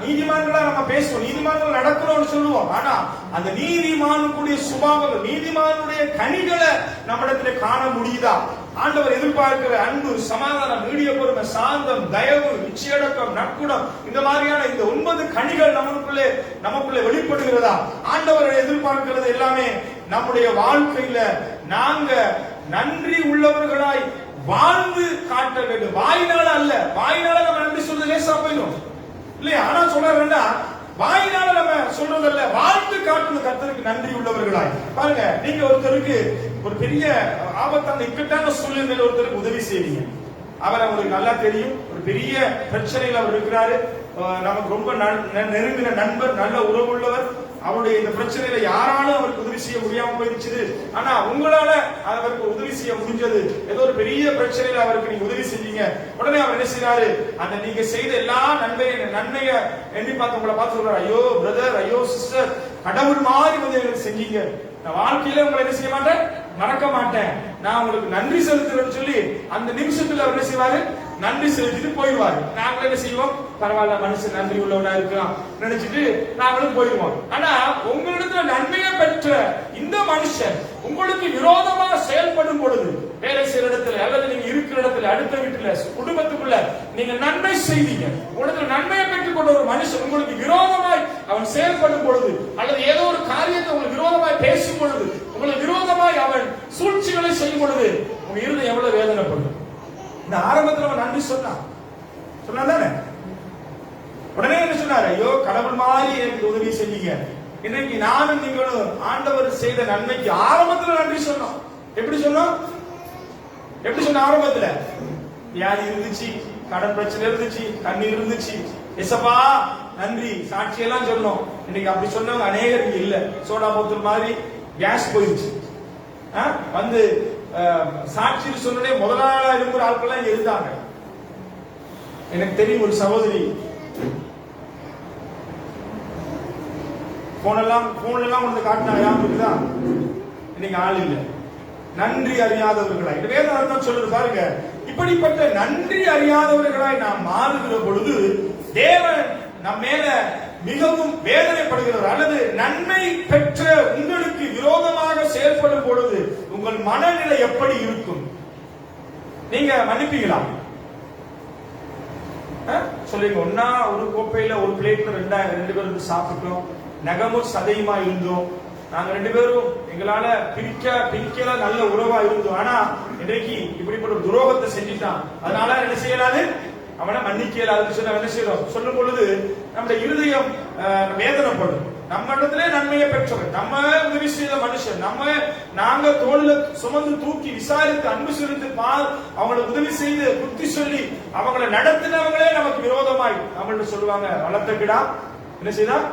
நீதிமான்களா நம்ம பேசுவோம், நீதிமான்கள் நடக்கிறோம்னு சொல்லுவோம். ஆனா அந்த நீதிமானுடைய சுபாவங்கள், நீதிமானுடைய கனிகளை நம்ம இடத்துல காண முடியுதா? ஆண்டவர் எதிர்பார்க்கிற அன்பு, சமாதானம், நீடிய பொறுமை, சாந்தம், தயவு, நிச்சயடக்கம், நற்குணம், இந்த மாதிரியான இந்த 9 கனிகள் நமக்குள்ளே வெளிப்படுகிறதா? ஆண்டவர் எதிர்பார்க்கிறது எல்லாமே நம்முடைய வாழ்க்கையில நாங்க நன்றி உள்ளவர்களாய் வாழ்ந்து காட்ட வேண்டும். வாயினால அல்ல, வாயினால நம்ம நன்றி சொல்றது லேசா போயிடும் இல்லையா? ஆனா சொல்றா வாயினால நம்ம சொல்றதல்ல, வாழ்ந்து காட்டுறது கர்த்தருக்கு நன்றி உள்ளவர்களாய். பாருங்க, நீங்க ஒருத்தருக்கு ஒரு பெரிய ஆபத்தான இக்கட்டான சூழ்நிலையில் ஒருத்தருக்கு உதவி செய்வீங்க. அவர் அவருக்கு நல்லா தெரியும், ஒரு பெரிய பிரச்சனையில் அவர் இருக்கிறாரு, நமக்கு ரொம்ப நெருங்கின நண்பர், நல்ல உறவு உள்ளவர். அவருடைய இந்த பிரச்சனையில யாராலும் அவருக்கு உதவி செய்ய முடியாம போயிடுச்சு. ஆனா உங்களால அவருக்கு உதவி செய்ய முடிஞ்சது. ஏதோ ஒரு பெரிய பிரச்சனையில அவருக்கு நீங்க உதவி செஞ்சீங்க. உடனே அவர் என்ன செய்யறாரு, அந்த நீங்க செய்த எல்லா நன்மைய எண்ணி பார்த்து உங்களை பார்த்து சொல்றாரு, ஐயோ பிரதர், ஐயோ சிஸ்டர், கடவுள் மாதிரி வந்து எனக்கு செஞ்சீங்க, நான் வாழ்க்கையில உங்களை என்ன செய்ய மாட்டேன், மறக்க மாட்டேன், நான் உங்களுக்கு நன்றி செலுத்துறேன்னு சொல்லி அந்த நிமிஷத்துல அவர் என்ன செய்வாரு, நன்றி செலுத்திட்டு போயிடுவாரு. நாங்களும் என்ன செய்வோம், பரவாயில்ல மனுஷன் நன்றி உள்ளவனா இருக்கலாம் நினைச்சிட்டு நாங்களும் போயிடுவோம். ஆனா உங்களிடத்துல நன்மையை பெற்ற இந்த மனுஷன் உங்களுக்கு விரோதமாக செயல்படும் பொழுது, வேலை செய்யற இடத்துல அல்லது நீங்க இருக்கிற இடத்துல, அடுத்த வீட்டுல, குடும்பத்துக்குள்ள நீங்க நன்மை செய்வீங்க. உங்களுக்கு நன்மையை பெற்றுக் கொண்ட ஒரு மனுஷன் உங்களுக்கு விரோதமாய் அவன் செயல்படும் பொழுது, அல்லது ஏதோ ஒரு காரியத்தை உங்களுக்கு விரோதமாய் பேசும் பொழுது, உங்களுக்கு விரோதமாய் அவன் சூழ்ச்சிகளை செய்யும் பொழுது, உங்க இருதயம் எவ்வளவு வேதனைப்படும். இந்த ஆரம்பத்துல அவன் நன்றி சொன்னான் தானே. உடனே என்ன சொன்னார்? ஐயோ கடவுள் மாதிரி எனக்கு உதவி செஞ்சீங்க. இன்னைக்கு நானும் நீங்களும் ஆண்டவர் செய்த நன்மைக்கு ஆரம்பத்துல நன்றி சொன்னோம். எப்படி சொன்னோம்? ஆரம்பத்துல வியாதி இருந்துச்சு, கடன் பிரச்சனை இருந்துச்சு, கண்ணீர் இருந்துச்சு, எசப்பா நன்றி சாட்சியெல்லாம் சொன்னோம். இன்னைக்கு அப்படி சொன்னவங்க அநேகருக்கு இல்ல. சோடா போத்தல் மாதிரி கேஸ் போயிருச்சு. வந்து சாட்சி சொன்னே முதலாளா இருக்கிற ஆட்கள் இருந்தாங்க. எனக்கு தெரியும் ஒரு சகோதரி போனெல்லாம் வந்து காட்டினா யாருக்குதான் இன்னைக்கு ஆள் இல்லை. நன்றி அறியாதவர்களாய் இந்த வேத அர்த்தம் சொல்லுது பாருங்க. இப்படிப்பட்ட நன்றி அறியாதவர்களாய் நாம் மாறுகிற பொழுது தேவன் நம் மேல மிகவும் வேதனைப்படுகிறார். அல்லது நன்மை பெற்ற உங்களுக்கு விரோதமாக செயல்படும் பொழுது உங்கள் மனநிலை எப்படி இருக்கும்? நீங்க மன்னிப்பீங்களா? சொல்லுங்க. ஒன்னா ஒரு கோப்பையில ஒரு பிளேட்ல ரெண்டு பேரும் சாப்பிட்டோம், நகமும் சதையுமா இருந்தோம், நாங்க ரெண்டு பேரும் எங்களால பிரிக்க நல்ல உறவா இருந்தோம். ஆனா இன்றைக்கு இப்படிப்பட்ட துரோகத்தை செஞ்சுட்டான், அதனால என்ன செய்யலாது? அவனை மன்னிக்க இயலாதுன்னு சொன்ன என்ன செய்யறோம்? சொல்லும் பொழுது நம்முடைய இருதயம் வேதனைப்படும். நம்ம இடத்துல நன்மையை பெற்றவர், நம்ம உதவி செய்த மனுஷன், நாங்க தோல்ல சுமந்து தூக்கி விசாரித்து அன்பு செலுத்தி அவங்களுக்கு உதவி செய்து புத்தி சொல்லி அவங்களை நடத்தினவங்களே நமக்கு விரோதமாய் நம்மள்ட்ட சொல்லுவாங்க, வளர்த்தக்கிடா என்ன செய்தான்?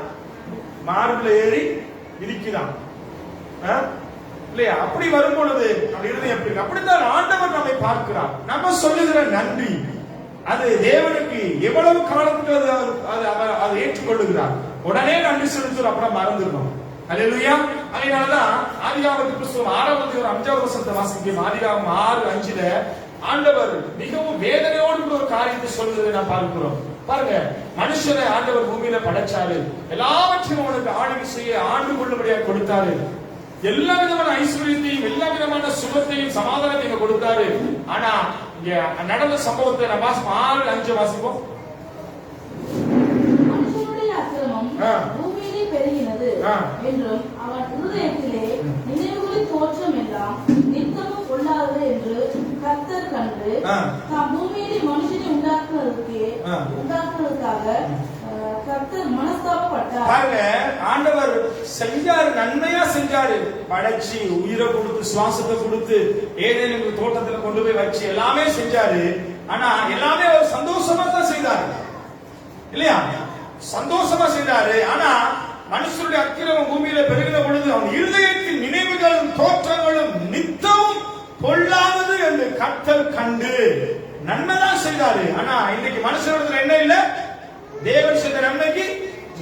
மார்பில் ஏறி விதிக்குதான் இல்லையா? அப்படி வரும் பொழுது நம்ம இருதயம் எப்படி? அப்படித்தான் ஆண்டவர் நம்மை பார்க்கிறார். நம்ம சொல்லுகிற நன்றி அது தேவனுக்கு எவ்வளவு காலத்துக்கு அதை ஏற்றுக்கொள்ளுகிறார். உடனே நன்றி செலுத்துற அப்புறம் மறந்துடணும். அல்லேலூயா. அதனாலதான் ஆதியாகமத்தின் புத்தகம் 6வது அதிகாரம் 5வது வசனத்தை வாசிக்கும். ஆதியாகமம் 6:5 ஆண்டவர் மிகவும் வேதனையோடு ஒரு காரியத்தை சொல்வதை நாம் பார்க்கிறோம். பாருங்க, மனுஷனை ஆண்டவர் பூமியில படைச்சாரு, எல்லாவற்றையும் அவனுக்கு ஆளுகை செய்ய ஆண்டு கொள்ளும்படியாக கொடுத்தாரு, எல்லா விதமான ஐஸ்வர்யத்தையும் எல்லா விதமான சுகத்தையும் சமாதானத்தையும் கொடுத்தாரு. ஆனா இங்க நடந்த சம்பவத்தை நம்ம 6:5 வாசிப்போம். மனுஷனுடைய அக்கிரமம் பூமியிலே பெருகினது என்றும் அவன் இருதயத்திலே நினைவுகளின் தோற்றம் எல்லாம் நித்தமும் கொள்ளாதது என்று கர்த்தர் கண்டு தாம் பூமியிலே மனுஷனை உண்டாக்குவதற்காக கர்த்தர் மனஸ்தாபப்பட்டார். பாருங்க, ஆண்டவர் செஞ்சாரு, நன்மையா செஞ்சாரு. படைச்சு உயிரை கொடுத்து சுவாசத்தை கொடுத்து ஏதேனும் தோட்டத்துல கொண்டு போய் வச்சு எல்லாமே செஞ்சாரு. ஆனா எல்லாமே அவர் சந்தோஷமா தான் செய்தாரு இல்லையா? சந்தோஷமா செய்தாரு. ஆனா மனுஷனுடைய அக்கிரமம் பூமியில பெருகின பொழுது அவன் இருதயத்தின் நினைவுகளும் தோற்றங்களும் நித்தமும் பொல்லாதது என்று கர்த்தர் கண்டு நன்மைதான் செய்தாரு. ஆனா இன்னைக்கு மனுஷனிடத்துல என்ன இல்ல? தேவன் செய்த நன்மைக்கு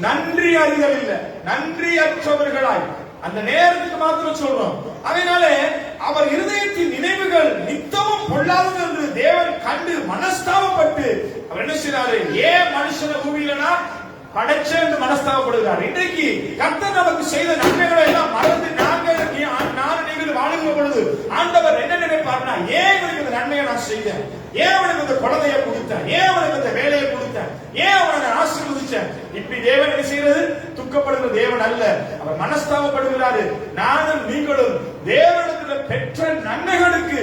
நன்றி அறிதல் இல்ல. நன்றியற்றவர்களாய் அந்த நேரத்துக்கு மாத்திரம் சொல்றோம். அதனாலே அவர் இருதயத்தின் நினைவுகள் நித்தமும் பொல்லாதது என்று தேவன் கண்டு மனஸ்தாபப்பட்டு அவர் என்ன செய்றாரு? ஏன் மனுஷன பூமியிலனா படைச்ச என்று மனஸ்தாபப்படுகிறார். இன்றைக்கு கர்த்தர் நமக்கு செய்த நன்மைகளை எல்லாம் மறந்து நானும் நீங்கள் வாழுகிற பொழுது ஆண்டவர் என்ன நினைப்பார்னா, ஏன் இவனுக்கு இந்த நன்மையை நான் செய்தேன், ஏன் அவனுக்கு இந்த குழந்தையை கொடுத்தேன், ஏன் அவனுக்கு இந்த வேலையை கொடுத்தேன், ஏன் அவனை ஆசீர்வதிச்சேன். இப்படி தேவன் என்ன செய்யறது? துக்கப்படுகிற தேவன் அல்ல, அவர் மனஸ்தாபப்படுகிறாரு. நானும் நீங்களும் தேவனிடத்தில் பெற்ற நன்மைகளுக்கு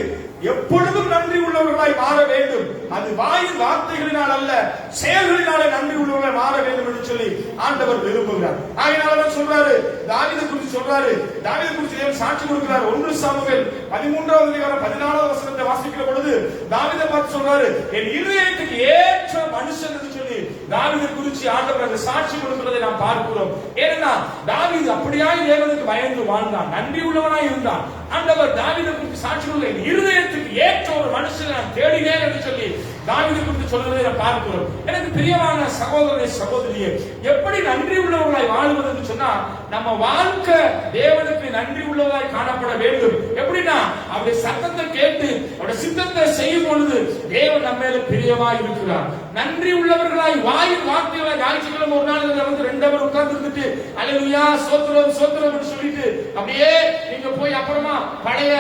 எப்பொழுதும் நன்றி உள்ளவர்களாய் மாற வேண்டும். அது வாயின் வார்த்தைகளினால் அல்ல, செயல்களினாலே நன்றி உள்ளவர்களாய் மாற வேண்டும் என்று சொல்லி ஆண்டவர் விரும்புகிறார். ஆகையினாலதான் சொல்றாரு, தாவீதை குறித்து சொல்றாரு, தாவீதை குறித்து தேவன் சாட்சி கொடுக்கிறார். 1 சாமுவேல் 13வது அதிகாரம் 14வது வசனத்தை வாசிக்கிற பொழுது தாவீதை பார்த்து சொல்றாரு, என் இருதயத்துக்கு ஏற்ற மனுஷன் என்று சொல்லி தாவீதை குறித்து ஆண்டவர் அந்த சாட்சி கொடுக்கிறதை நாம் பார்க்கிறோம். ஏன்னா தாவீது அப்படியாய் தேவனுக்கு பயந்து வாழ்ந்தான், நன்றி உள்ளவனாய் இருந்தான். ஆண்டவர் தாவீதை குறித்து சாட்சி கொடுக்கிற இருதயத்துக்கு ஏற்ற ஒரு மனுஷனை நான் தேடினேன் என்று சொல்லி தாவீதை குறித்து சொல்வதை நாம் பார்க்கிறோம். எனக்கு பிரியமான சகோதரனை சகோதரியே, எப்படி நன்றி உள்ளவர்களாய் வாழ்வது என்று சொன்னா, நம்ம வாழ்க்கை தேவனுக்கு நன்றி உள்ளவராய் காணப்பட வேண்டும். எப்படின்னா அவருடைய சத்தத்தை கேட்டு அவருடைய சித்தத்தை செய்யும் பொழுது தேவன் நம்ம மேல பிரியமாய் இருக்கிறார். நன்றி உள்ளவர்களாய் வாயின் வார்த்தைகளாய் ஞாயிற்றுக்கிழமை ஒரு நாள் வந்து 2 பேர் உட்கார்ந்து இருந்துட்டு அல்லேலூயா சோத்திரம் சோத்திரம் என்று சொல்லிட்டு அப்படியே நீங்க போய் அப்புறமா பழைய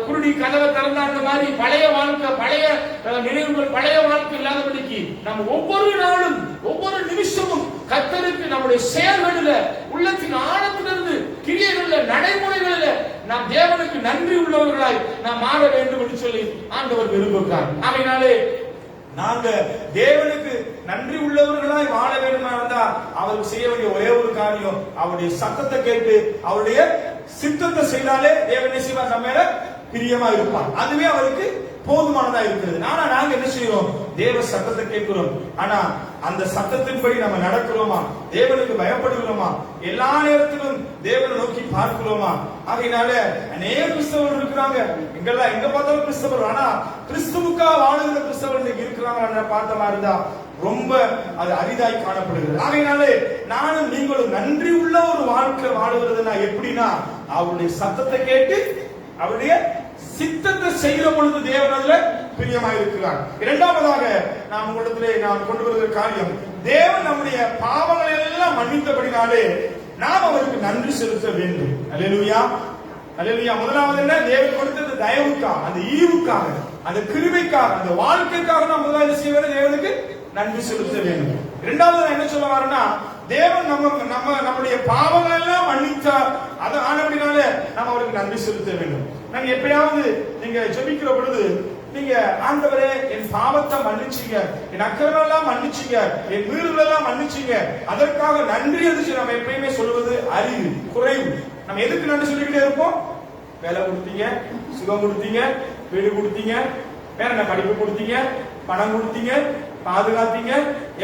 குருடி கதவை திறந்தாங்க மாதிரி பழைய வாழ்க்கை, பழைய நினைவுகள், பழைய வாழ்க்கை இல்லாதபடிக்கு நம்ம ஒவ்வொரு நாளும் ஒவ்வொரு நிமிஷமும் கர்த்தருக்கு நம்முடைய செயல்களில் உள்ளத்தின் ஆழத்திலிருந்து கிரியைகளில் நடைமுறைகளில் நாம் தேவனுக்கு நன்றி உள்ளவர்களாய் நாம் மாற வேண்டும் என்று சொல்லி ஆண்டவர் விரும்புகிறார். ஆகையினாலே நாங்க தேவனுக்கு நன்றி உள்ளவர்களாய் வாழ வேண்டுமா இருந்தா அவருக்கு செய்ய வேண்டிய ஒரே ஒரு காரியம் அவருடைய சத்தத்தை கேட்டு அவருடைய சித்தத்தை செய்தாலே தேவனை செய்வார், நம்ம மேல பிரியமா இருப்பார். அதுவே அவருக்கு போதுமானதா இருக்கிறது. ஆனா நாங்க என்ன செய்யறோம்? தேவ சத்தத்தை கேட்கிறோம். ஆனா அந்த சத்தத்தின்படி நம்ம நடக்கிறோமா? தேவனுக்கு பயப்படுகிறோமா? எல்லா நேரத்திலும் தேவனை நோக்கி பார்க்கிறோமா? ஆகையினால அநேக கிறிஸ்தவர்கள் இருக்கிறாங்க, எங்கெல்லாம் எங்க பார்த்தாலும் கிறிஸ்தவர். ஆனா கிறிஸ்துவுக்காக வாழுகிற கிறிஸ்தவர்கள் இருக்கிறாங்க பார்த்த மாதிரி இருந்தா ரொம்ப அது அரிதாய் காணப்படுகிறது. ஆகையினாலே நானும் நீங்களும் நன்றி உள்ள ஒரு வாழ்க்கை வாழுகிறதுனா எப்படின்னா அவருடைய சத்தத்தை கேட்டு அவருடைய சித்தத்தை செய்கிற பொழுது தேவன் அதுல பிரியமாக இருக்கிறார். இரண்டாவதாக நாம் உங்களிடத்திலே நாம் கொண்டு வருகிற காரியம், தேவன் நம்முடைய பாவங்களை எல்லாம் மன்னித்தபடினாலே நாம் அவருக்கு நன்றி செலுத்த வேண்டும். அல்லேலூயா, அல்லேலூயா. முதலாவது என்ன? தேவன் கொடுத்தது தயவுக்காக, அந்த ஈவுக்காக, அந்த கிருபைக்காக, அந்த வாழ்க்கைக்காக நாம் முதலாவது செய்ய வேண்டும், தேவனுக்கு நன்றி செலுத்த வேண்டும். இரண்டாவது என்ன சொல்ல வரேன்னா, தேவன் நம்முடைய பாவங்கள் எல்லாம் மன்னித்தார், அது ஆனபடினால நாம் அவருக்கு நன்றி செலுத்த வேண்டும். நாங்க எப்பயாவது நீங்க ஜெபிக்கிற பொழுது நீங்க ஆண்டவரே என் பாவத்தை மன்னிச்சீங்க, என் அக்கிரமம் எல்லாம் மன்னிச்சீங்க, என் மீறுதல் எல்லாம் மன்னிச்சீங்க, அதற்காக நன்றி என்று நம்ம எப்பயுமே சொல்வது அறிவு குறைவு. நம்ம எதுக்கு நன்றி சொல்லிக்கிட்டே இருப்போம்? வேலை கொடுத்தீங்க, சுகம் கொடுத்தீங்க, வீடு கொடுத்தீங்க, வேற என்ன படிப்பு கொடுத்தீங்க, பணம் கொடுத்தீங்க, பாதுகாத்தீங்க.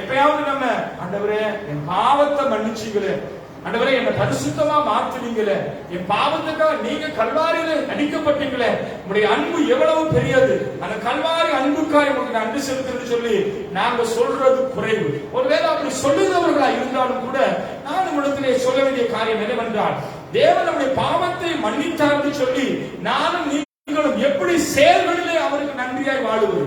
எப்பயாவது நம்ம ஆண்டவரே என் பாவத்தை மன்னிச்சீங்களே, ஆண்டவரே என்னை பரிசுத்தமா மாத்துனீங்களே, என் பாவத்துக்காக நீங்க கல்வாரியில அடிக்கப்பட்டீங்களே, உங்களுடைய அன்பு எவ்வளவு பெரியது, அந்த கல்வாரி அன்புக்காக உங்களுக்கு நன்றி செலுத்துன்னு சொல்லி நாங்க சொல்றது குறைவு. ஒருவேளை அப்படி சொல்லுகிறவர்களா இருந்தாலும் கூட நான் உங்களிடத்திலே சொல்ல வேண்டிய காரியம் என்னவென்றால், தேவன் நம்முடைய பாவத்தை மன்னித்தார்னு சொல்லி நானும் நீங்களும் எப்படி செயல்களிலே அவருக்கு நன்றியாய் வாழுவது,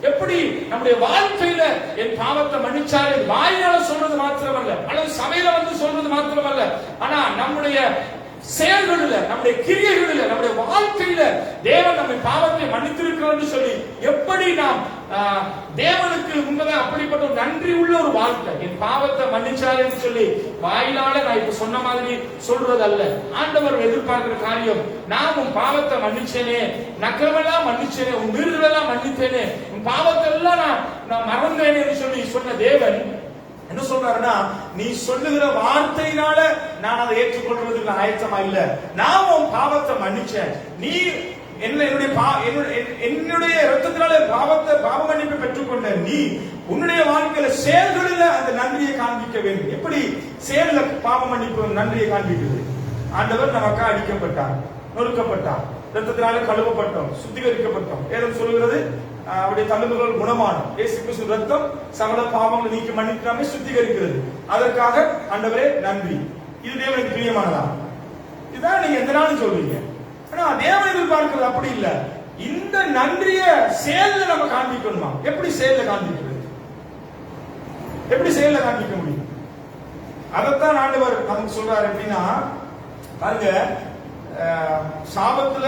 எப்படி நம்முடைய வாழ்க்கையில என் பாவத்தை மன்னிச்சாரு வாயினால சொல்றது மாத்திரமல்ல, அல்லது சபையில வந்து சொல்றது மாத்திரமல்ல, ஆனா நம்முடைய செயல்களில, நம்முடைய கிரியைகளில, நம்முடைய வாழ்க்கையில தேவன் நம்மை பாவத்தை மன்னித்திருக்கிறார் சொல்லி எப்படி நாம் தேவனுக்கு உண்மையா அப்படிப்பட்ட ஒரு நன்றி உள்ள ஒரு வாழ்க்கை, என் பாவத்தை மன்னிச்சாருன்னு சொல்லி வாயிலால நான் இப்ப சொன்ன மாதிரி சொல்றது அல்ல. ஆண்டவர் எதிர்பார்க்கிற காரியம், நான் உன் பாவத்தை மன்னிச்சேனே, நக்கமெல்லாம் மன்னிச்சேனே, உன் மீறுதலெல்லாம் மன்னித்தேனே, உன் பாவத்தை எல்லாம் நான் மறந்தேனே சொல்லி சொன்ன தேவன் என்ன சொல்றாருன்னா, நீ சொல்லுகிற வார்த்தையினால நான் அதை ஏற்றுக்கொள்றதுக்கு ஆயத்தமா இல்ல, நான் உன் பாவத்தை மன்னிச்சேன், நீ என்னுடைய ரத்தத்தினால பாவ மன்னிப்பை பெற்றுக்கொண்ட நீ உன்னுடைய வாழ்க்கையில செயல்களில் அந்த நன்றியை காண்பிக்க வேண்டும். எப்படி செயல்ல பாவ மன்னிப்பு நன்றியை காண்பிக்கிறது? ஆண்டவர் நமக்காக அடிக்கப்பட்டார், நொறுக்கப்பட்டார், ரத்தத்தினால கழுவப்பட்டோம், சுத்திகரிக்கப்பட்டோம். வேதம் சொல்லுகிறது அவருடைய தழும்புகள் குணமானோம். இயேசு கிறிஸ்து ரத்தம் சகல பாவங்களை நீக்கி மன்னிக்காம சுத்திகரிக்கிறது. அதற்காக ஆண்டவரே நன்றி. இது தேவனுக்கு பிரியமானதா? இதுதான் நீங்க எந்த நாளும் சொல்றீங்க. ஆனா தேவன் எதிர்பார்க்கிறது அப்படி இல்ல. இந்த நன்றிய செயல்ல நம்ம காண்பிக்கணுமா? எப்படி செயல்ல காண்பிக்கிறது? எப்படி செயல்ல காண்பிக்க முடியும்? அதைத்தான் ஆண்டவர் நமக்கு சொல்றாரு. எப்படின்னா பாருங்க, சாபத்துல,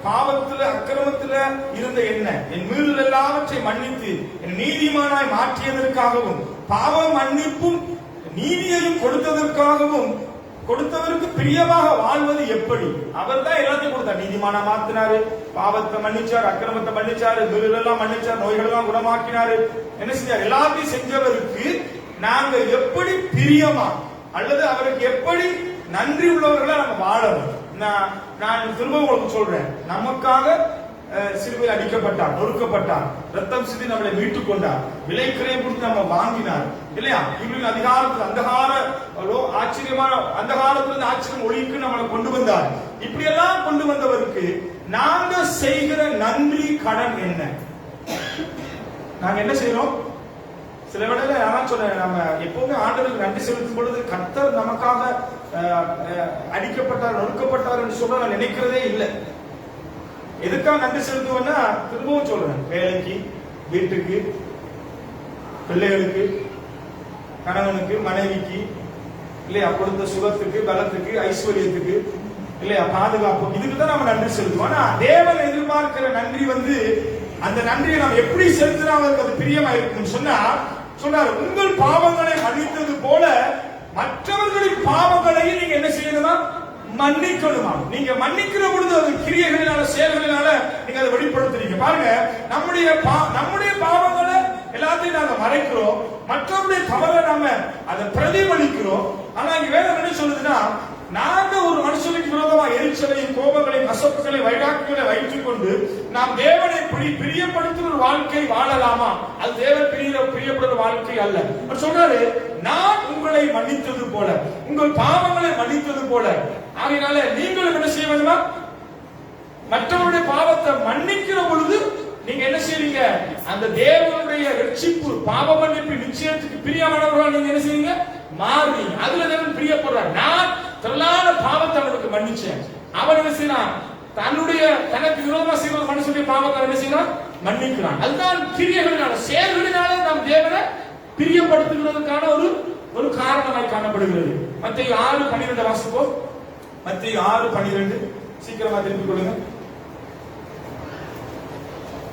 பாவத்துல, அக்கிரமத்துல இருந்த என்ன என் மீறுதல் எல்லாவற்றை மன்னித்து என் நீதிமானாய் மாற்றியதற்காகவும் பாவ மன்னிப்பும் நீதியையும் கொடுத்ததற்காகவும் கொடுத்தவருக்கு பிரியமாக வாழ்வது எப்படி? அவர் தான் எல்லாத்தையும் கொடுத்தார். நீதிமானா மாத்தினாரு, பாவத்தை மன்னிச்சார், அக்கிரமத்தை மன்னிச்சாரு, மீறுதல் எல்லாம் மன்னிச்சார், நோய்கள் எல்லாம் குணமாக்கினாரு. என்ன செஞ்சார்? எல்லாத்தையும் செஞ்சவருக்கு நாங்க எப்படி பிரியமா அல்லது அவருக்கு எப்படி நன்றி உள்ளவர்களா நம்ம வாழணும். நான் திரும்ப உங்களுக்கு சொல்றேன், நமக்காக சிலுவையில் அடிக்கப்பட்டார், நொறுக்கப்பட்டார், ரத்தம் சிந்தி நம்மளை மீட்டுக் கொண்டார், விலை கிரயம் கொடுத்து நம்ம வாங்கினார் இல்லையா? இவரின் அதிகாரத்தில் ஆச்சரியமான அந்த காலத்துல ஆச்சரியம் ஒளிக்கு நம்மளை கொண்டு வந்தார். இப்படி எல்லாம் கொண்டு வந்தவருக்கு நாங்க செய்கிற நன்றி கடன் என்ன? நாங்க என்ன செய்யறோம்? சில வேளையில நான் சொல்றேன், நம்ம எப்பவுமே ஆண்டவருக்கு நன்றி செலுத்தும் பொழுது கர்த்தர் நமக்காக அடிக்கப்பட்டார், நொறுக்கப்பட்டார் என்று சொல்ல நான் நினைக்கிறதே இல்லை. எதுக்காக நன்றி செலுத்துவோம்னா, திரும்பவும் சொல்றேன், வேலைக்கு, வீட்டுக்கு, பிள்ளைகளுக்கு, கணவனுக்கு, மனைவிக்கு இல்லையா, கொடுத்த சுகத்துக்கு, பலத்துக்கு, ஐஸ்வர்யத்துக்கு இல்லையா, பாதுகாப்பு, இதுக்கு தான் நம்ம நன்றி செலுத்துவோம். ஆனா தேவன் எதிர்பார்க்கிற நன்றி அந்த நன்றியை நாம் எப்படி செலுத்தினா அவருக்கு அது பிரியமா இருக்கும் சொன்னா சொன்னார், உங்கள் பாவங்களை மன்னித்தது போல மற்றவர்களின் பாவங்களையும் நீங்க என்ன செய்யணுமா? மன்னிக்கணுமா. நீங்க மன்னிக்கிற பொழுது அது கிரியைகளினால செயல்களினால நீங்க அதை வெளிப்படுத்துறீங்க. பாருங்க, நம்முடைய பாவங்களை எல்லாத்தையும் நாங்க மறைக்கிறோம், மற்றவருடைய தவறை நாம அதை பிரதிபலிக்கிறோம். ஆனா இங்க வேதம் என்ன சொல்லுதுன்னா, நாங்க ஒரு மனுஷனுக்கு விரோதமா எரிச்சலையும் கோபங்களையும் கசப்புகளையும் வைராக்கியங்களை வைத்துக் கொண்டு நாம் தேவனை பிரியப்படுத்தும் ஒரு வாழ்க்கை வாழலாமா? அது தேவன் பிரியப்படுற வாழ்க்கை அல்ல. சொல்றாரு, நான் உங்களை மன்னித்தது போல, உங்கள் பாவங்களை மன்னித்தது போல, ஆகையினால நீங்களும் என்ன செய்ய வேண்டுமா? மற்றவருடைய பாவத்தை மன்னிக்கிற பொழுது நீங்க என்ன செய்றீங்க? அந்த தேவனுடைய ரட்சிப்பு பாவ மன்னிப்பு நிச்சயத்துக்கு பிரியமானவர்களா நீங்க என்ன செய்றீங்க? மாறுறீங்க. அதுல தேவன் பிரியப்படுறார். நான் திரளான பாவத்தை அவனுக்கு மன்னிச்சேன். அவன் என்ன செய்யறான்? தனக்கு விரோதமா செய்கிற மனுஷனுடைய பாவத்தை என்ன செய்யறான்? மன்னிக்கிறான். அதுதான் கிரியைகளினால செயல்களினால நாம் தேவனை பிரியப்படுத்துகிறதுக்கான ஒரு காரணமாய் காணப்படுகிறது. மத்தேயு 6:12 வாசிப்போம். மத்தேயு 6:12 சீக்கிரமா திருப்பிக் கொள்ளுங்க.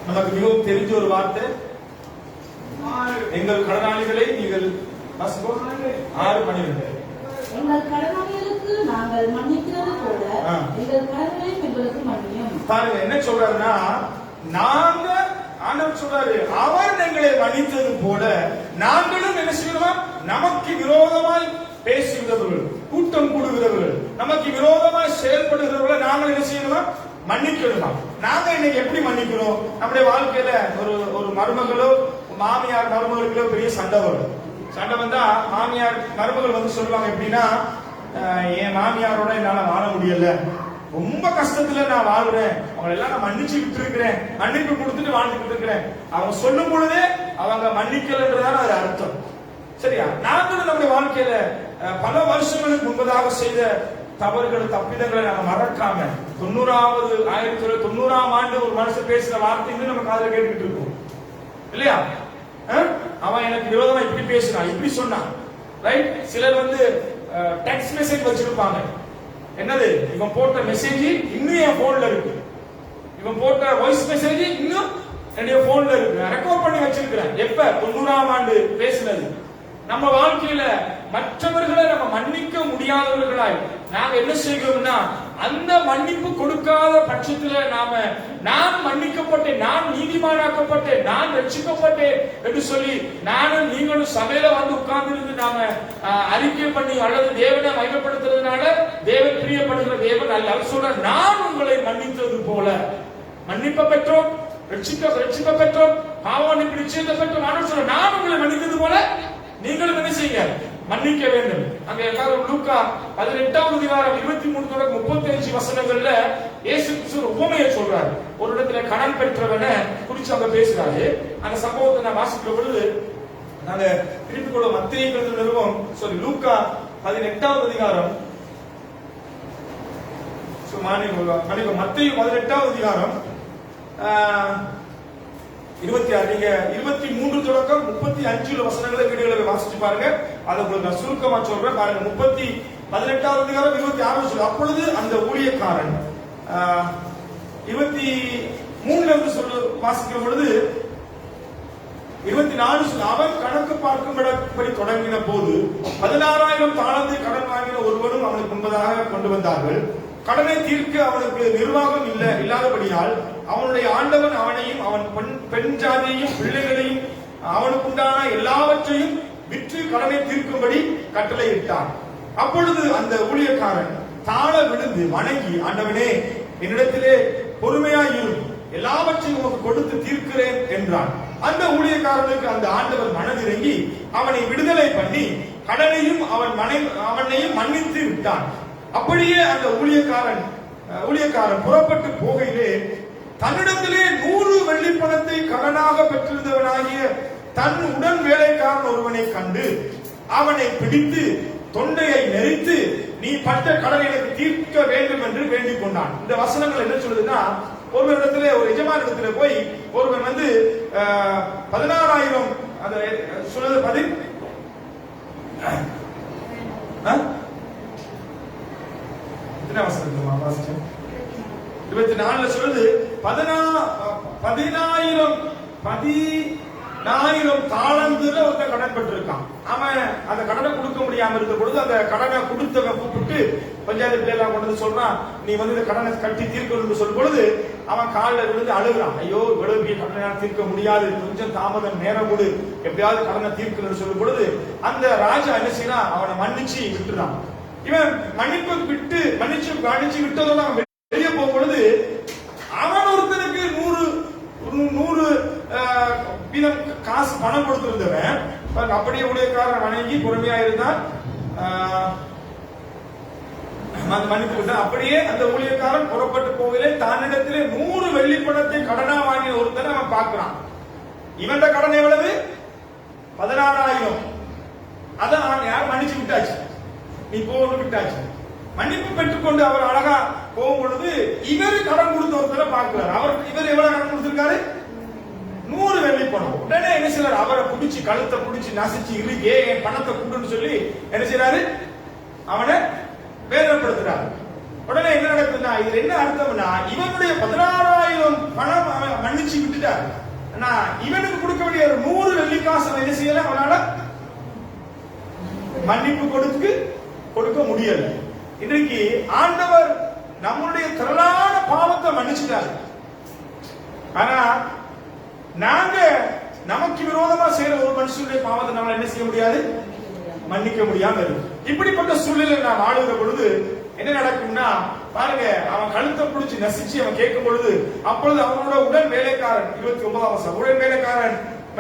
நமக்கு மிகவும் தெரிஞ்ச ஒரு வார்த்தை. எங்கள் கடனாளிகளை நீங்கள் வாசிப்போம். 6:12 எங்கள் கடனாளிகளுக்கு நாங்கள் மன்னிக்கிறது போல எங்கள் கடன்களையும் எங்களுக்கு மன்னியும். பாருங்க என்ன சொல்றாருன்னா, நாங்க ஆண்டவர் சொல்றாரு, அவர் எங்களை மன்னித்தது போல நாங்களும் என்ன செய்யணுமா? நமக்கு விரோதமாய் பேசுகிறவர்கள், கூட்டம் கூடுகிறவர்கள், நமக்கு விரோதமாய் செயல்படுகிறவர்களை நாங்கள் என்ன செய்யணுமா? மன்னிக்கணுமா. நாங்க இன்னைக்கு எப்படி மன்னிக்கிறோம்? நம்முடைய வாழ்க்கையில ஒரு மருமகளோ மாமியார் மருமகளுக்கோ பெரிய சண்டை வரும். சண்டை வந்தா மாமியார் மருமகள் வந்து சொல்லுவாங்க எப்படின்னா, என் மாமியாரோட என்னால வாழ முடியல, ரொம்ப கஷ்டத்துல நான் வாழ்றேன், அவங்க எல்லாம் நான் மன்னிச்சு விட்டு இருக்கிறேன், மன்னிப்பு கொடுத்துட்டு வாழ்ந்துட்டு இருக்கிறேன். அவங்க சொல்லும் பொழுதே அவங்க மன்னிக்கலன்றதான அது அர்த்தம். சரியா? நாங்களும் நம்முடைய வாழ்க்கையில பல வருஷங்களுக்கு முன்பதாக செய்த தவறுகள் தப்பிதங்களை நம்ம மறக்காம 1990ஆம் ஆண்டு ஒரு மனுஷன் பேசுற வார்த்தை நம்ம காதுல கேட்டுக்கிட்டு இருக்கோம் இல்லையா? அவன் எனக்கு விரோதமா இப்படி பேசுறான், இப்படி சொன்னான், ரைட்? சிலர் வந்து டெக்ஸ்ட் மெசேஜ் வச்சிருப்பாங்க. என்னது? இவன் போட்ட மெசேஜ் இன்னும் என் போன்ல இருக்கு, இவன் போட்ட வாய்ஸ் மெசேஜ் இன்னும் என்னுடைய போன்ல இருக்கு, ரெக்கார்ட் பண்ணி வச்சிருக்கிறேன். எப்ப? 90ஆம் ஆண்டு பேசினது. நம்ம வாழ்க்கையில மற்றவர்களை நம்ம மன்னிக்க முடியாதவர்களாய் நாம என்ன செய்கிறோம்னா, அந்த மன்னிப்பு கொடுக்காத பட்சத்துல நான் மன்னிக்கப்பட்டேன், நான் நீதிமானாக்கப்பட்டேன், நான் ரட்சிக்கப்பட்டேன் என்று சொல்லி நானும் நீங்களும் சபையில வந்து உட்கார்ந்து இருந்து நாம அறிக்கை பண்ணி அல்லது தேவனை மகிமைப்படுத்துறதுனால தேவன் பிரியப்படுகிற தேவன் அல்ல. அவர் சொல்ற, நான் உங்களை மன்னித்தது போல, மன்னிப்ப பெற்றோம், ரட்சிக்க பெற்றோம், பாவ மன்னிப்பு நிச்சயத்தை பெற்றோம். ஆண்டவர் சொல்ற, நான் உங்களை மன்னித்தது போல நீங்களும் என்ன செய்யுங்க? மன்னிக்க வேண்டும். அங்க எல்லாரும் லூக்கா 18ஆம் அதிகாரம் 23 தொடங்கி 35 வசனங்கள்ல இயேசு கிறிஸ்து உவமையை சொல்றாரு. ஒரு இடத்துல கடன் பெற்றவனை குறிச்சு அங்க பேசுறாரு. அந்த சம்பவத்தை நான் வாசிக்கிற பொழுது நாங்க திருப்பிக் கொள்ள மத்தேயு நிறுவம் லூக்கா 18ஆம் அதிகாரம் மத்தேயு 18ஆம் அதிகாரம் 26 நீங்க 23 தொடக்கம் 35 வசனங்களை வீடியோல வாசிச்சு பாருங்க. அதை உங்களுக்கு நான் சுருக்கமா சொல்றேன் பாருங்க. 18ஆம் அதிகாரம் 26 சொல்லு. அப்பொழுது அந்த ஊழியக்காரன் 23ல இருந்து சொல்லு வாசிக்கிற பொழுது 24 சொல்லு. அவன் கணக்கு பார்க்கும்படி தொடங்கின போது 16,000 தாளந்தை கடன் வாங்கின ஒருவரும் அவனுக்கு முன்பதாக கொண்டு வந்தார்கள். கடனை தீர்க்க அவனுக்கு நிர்வாகம் இல்லாதபடியால் அவனுடைய ஆண்டவன் அவனையும் அவன் பெண் ஜாதியையும் பிள்ளைகளையும் அவனுக்குண்டான எல்லாவற்றையும் விற்று கடனை தீர்க்கும்படி கட்டளையிட்டான். அப்பொழுது அந்த ஊழியக்காரன் தாழ விழுந்து வணங்கி, ஆண்டவனே, என்னிடத்திலே பொறுமையாயிரும், எல்லாவற்றையும் உனக்கு கொடுத்து தீர்க்கிறேன் என்றான். அந்த ஊழியக்காரனுக்கு அந்த ஆண்டவர் மனதிறங்கி அவனை விடுதலை பண்ணி கடனையும் அவனையும் மன்னித்து விட்டான். அப்படியே அந்த ஊழியக்காரன் புறப்பட்டு போகையிலே தன்னிடத்திலே 100 வெள்ளிப்பணத்தை கடனாக பெற்றிருந்தவனாகிய தன் உடன் வேலைக்காரன் ஒருவனை கண்டு அவனை பிடித்து தொண்டையை நெரித்து, நீ பட்ட கடனை எனக்கு தீர்க்க வேண்டும் என்று வேண்டிக் கொண்டான். இந்த வசனங்கள் என்ன சொல்லுதுன்னா, ஒரு இடத்துல ஒரு எஜமான இடத்துல போய் ஒருவன் வந்து 16,000 அந்த சொல்லுது 24 சொல்லுது 10,000 தாளந்துல ஒருத்தன் கடன் பெற்றிருக்கான். அவன் அந்த கடனை கொடுக்க முடியாது. முடியாம இருந்த பொழுது அந்த கடனை கொடுத்தவன் கூப்பிட்டு பஞ்சாயத்து பிள்ளைலாம் கொண்டு வந்து சொல்றான், நீ வந்து இந்த கடனை கட்டி தீர்க்கணும்னு சொல்லும் பொழுது அவன் காலில் விழுந்து அழுகுறான். ஐயோ இவ்வளவு பெரிய கடனை தீர்க்க முடியாது, கொஞ்சம் தாமதம் நேரம் கொடு, எப்படியாவது கடனை தீர்க்கணும்னு சொல்லும் பொழுது அந்த ராஜா என்ன செய்யறான், அவனை மன்னிச்சு விட்டுறான். இவன் மன்னிச்சு விட்டதோட அவன் வெளியே போகும் பொழுது அவன் ஒருத்தனுக்கு 100 வீதம் காசு பணம் கொடுத்திருந்தவன் அப்படியே ஊழியக்காரன் வணங்கி பொறுமையா இருந்தான், மன்னித்து விட்டான். அப்படியே அந்த ஊழியக்காரன் புறப்பட்டு போகலே தன்னிடத்திலே 100 வெள்ளி பணத்தை கடனா வாங்கிய ஒருத்தனை அவன் பார்க்கிறான். இவன் கடன் எவ்வளவு? 16,000. அதை யார் மன்னிச்சு விட்டாச்சு, நீ போகணும் விட்டாச்சு. மன்னிப்பு பெற்றுக்கொண்டு அவர் அழகா போகும் பொழுது இவர் கடன் கொடுத்த ஒருத்தரை பார்க்கிறார். இவர் எவ்வளவு கடன் கொடுத்திருக்காரு? 100 வெள்ளி பணம். உடனே என்ன செய்யறாரு, அவரை பிடிச்சி கழுத்தை பிடிச்சி நசிச்சு இருக்கு என் பணத்தை கொடுன்னு சொல்லி என்ன செய்யறாரு, அவனை வேதனைப்படுத்துறாரு. உடனே என்ன நடக்குதுன்னா, இது என்ன அர்த்தம்னா, இவனுடைய 16,000 பணம் அவன் மன்னிச்சு விட்டுட்டாரு. ஆனா இவனுக்கு கொடுக்க வேண்டிய 100 வெள்ளி காசு என்ன செய்யல, அவனால மன்னிப்பு கொடுக்க முடியல. இன்றைக்கு ஆண்டவர் நம்முடைய திரளான பாவத்தை மன்னிச்சுட்டாரு. ஆனா நாங்க நமக்கு விரோதமா செய்யற ஒரு மனுஷனுடைய பாவத்தை நம்மளால என்ன செய்ய முடியாது, மன்னிக்க முடியாம இருக்கு. இப்படிப்பட்ட சூழ்நிலையில் நாம் ஆளுகிற பொழுது என்ன நடக்கும்னா, பாருங்க, அவன் கழுத்தை பிடிச்சி நசிச்சு அவன் கேட்கும் பொழுது அப்பொழுது அவனோட உடன் வேலைக்காரன் 29ஆம் வசனம், உடன்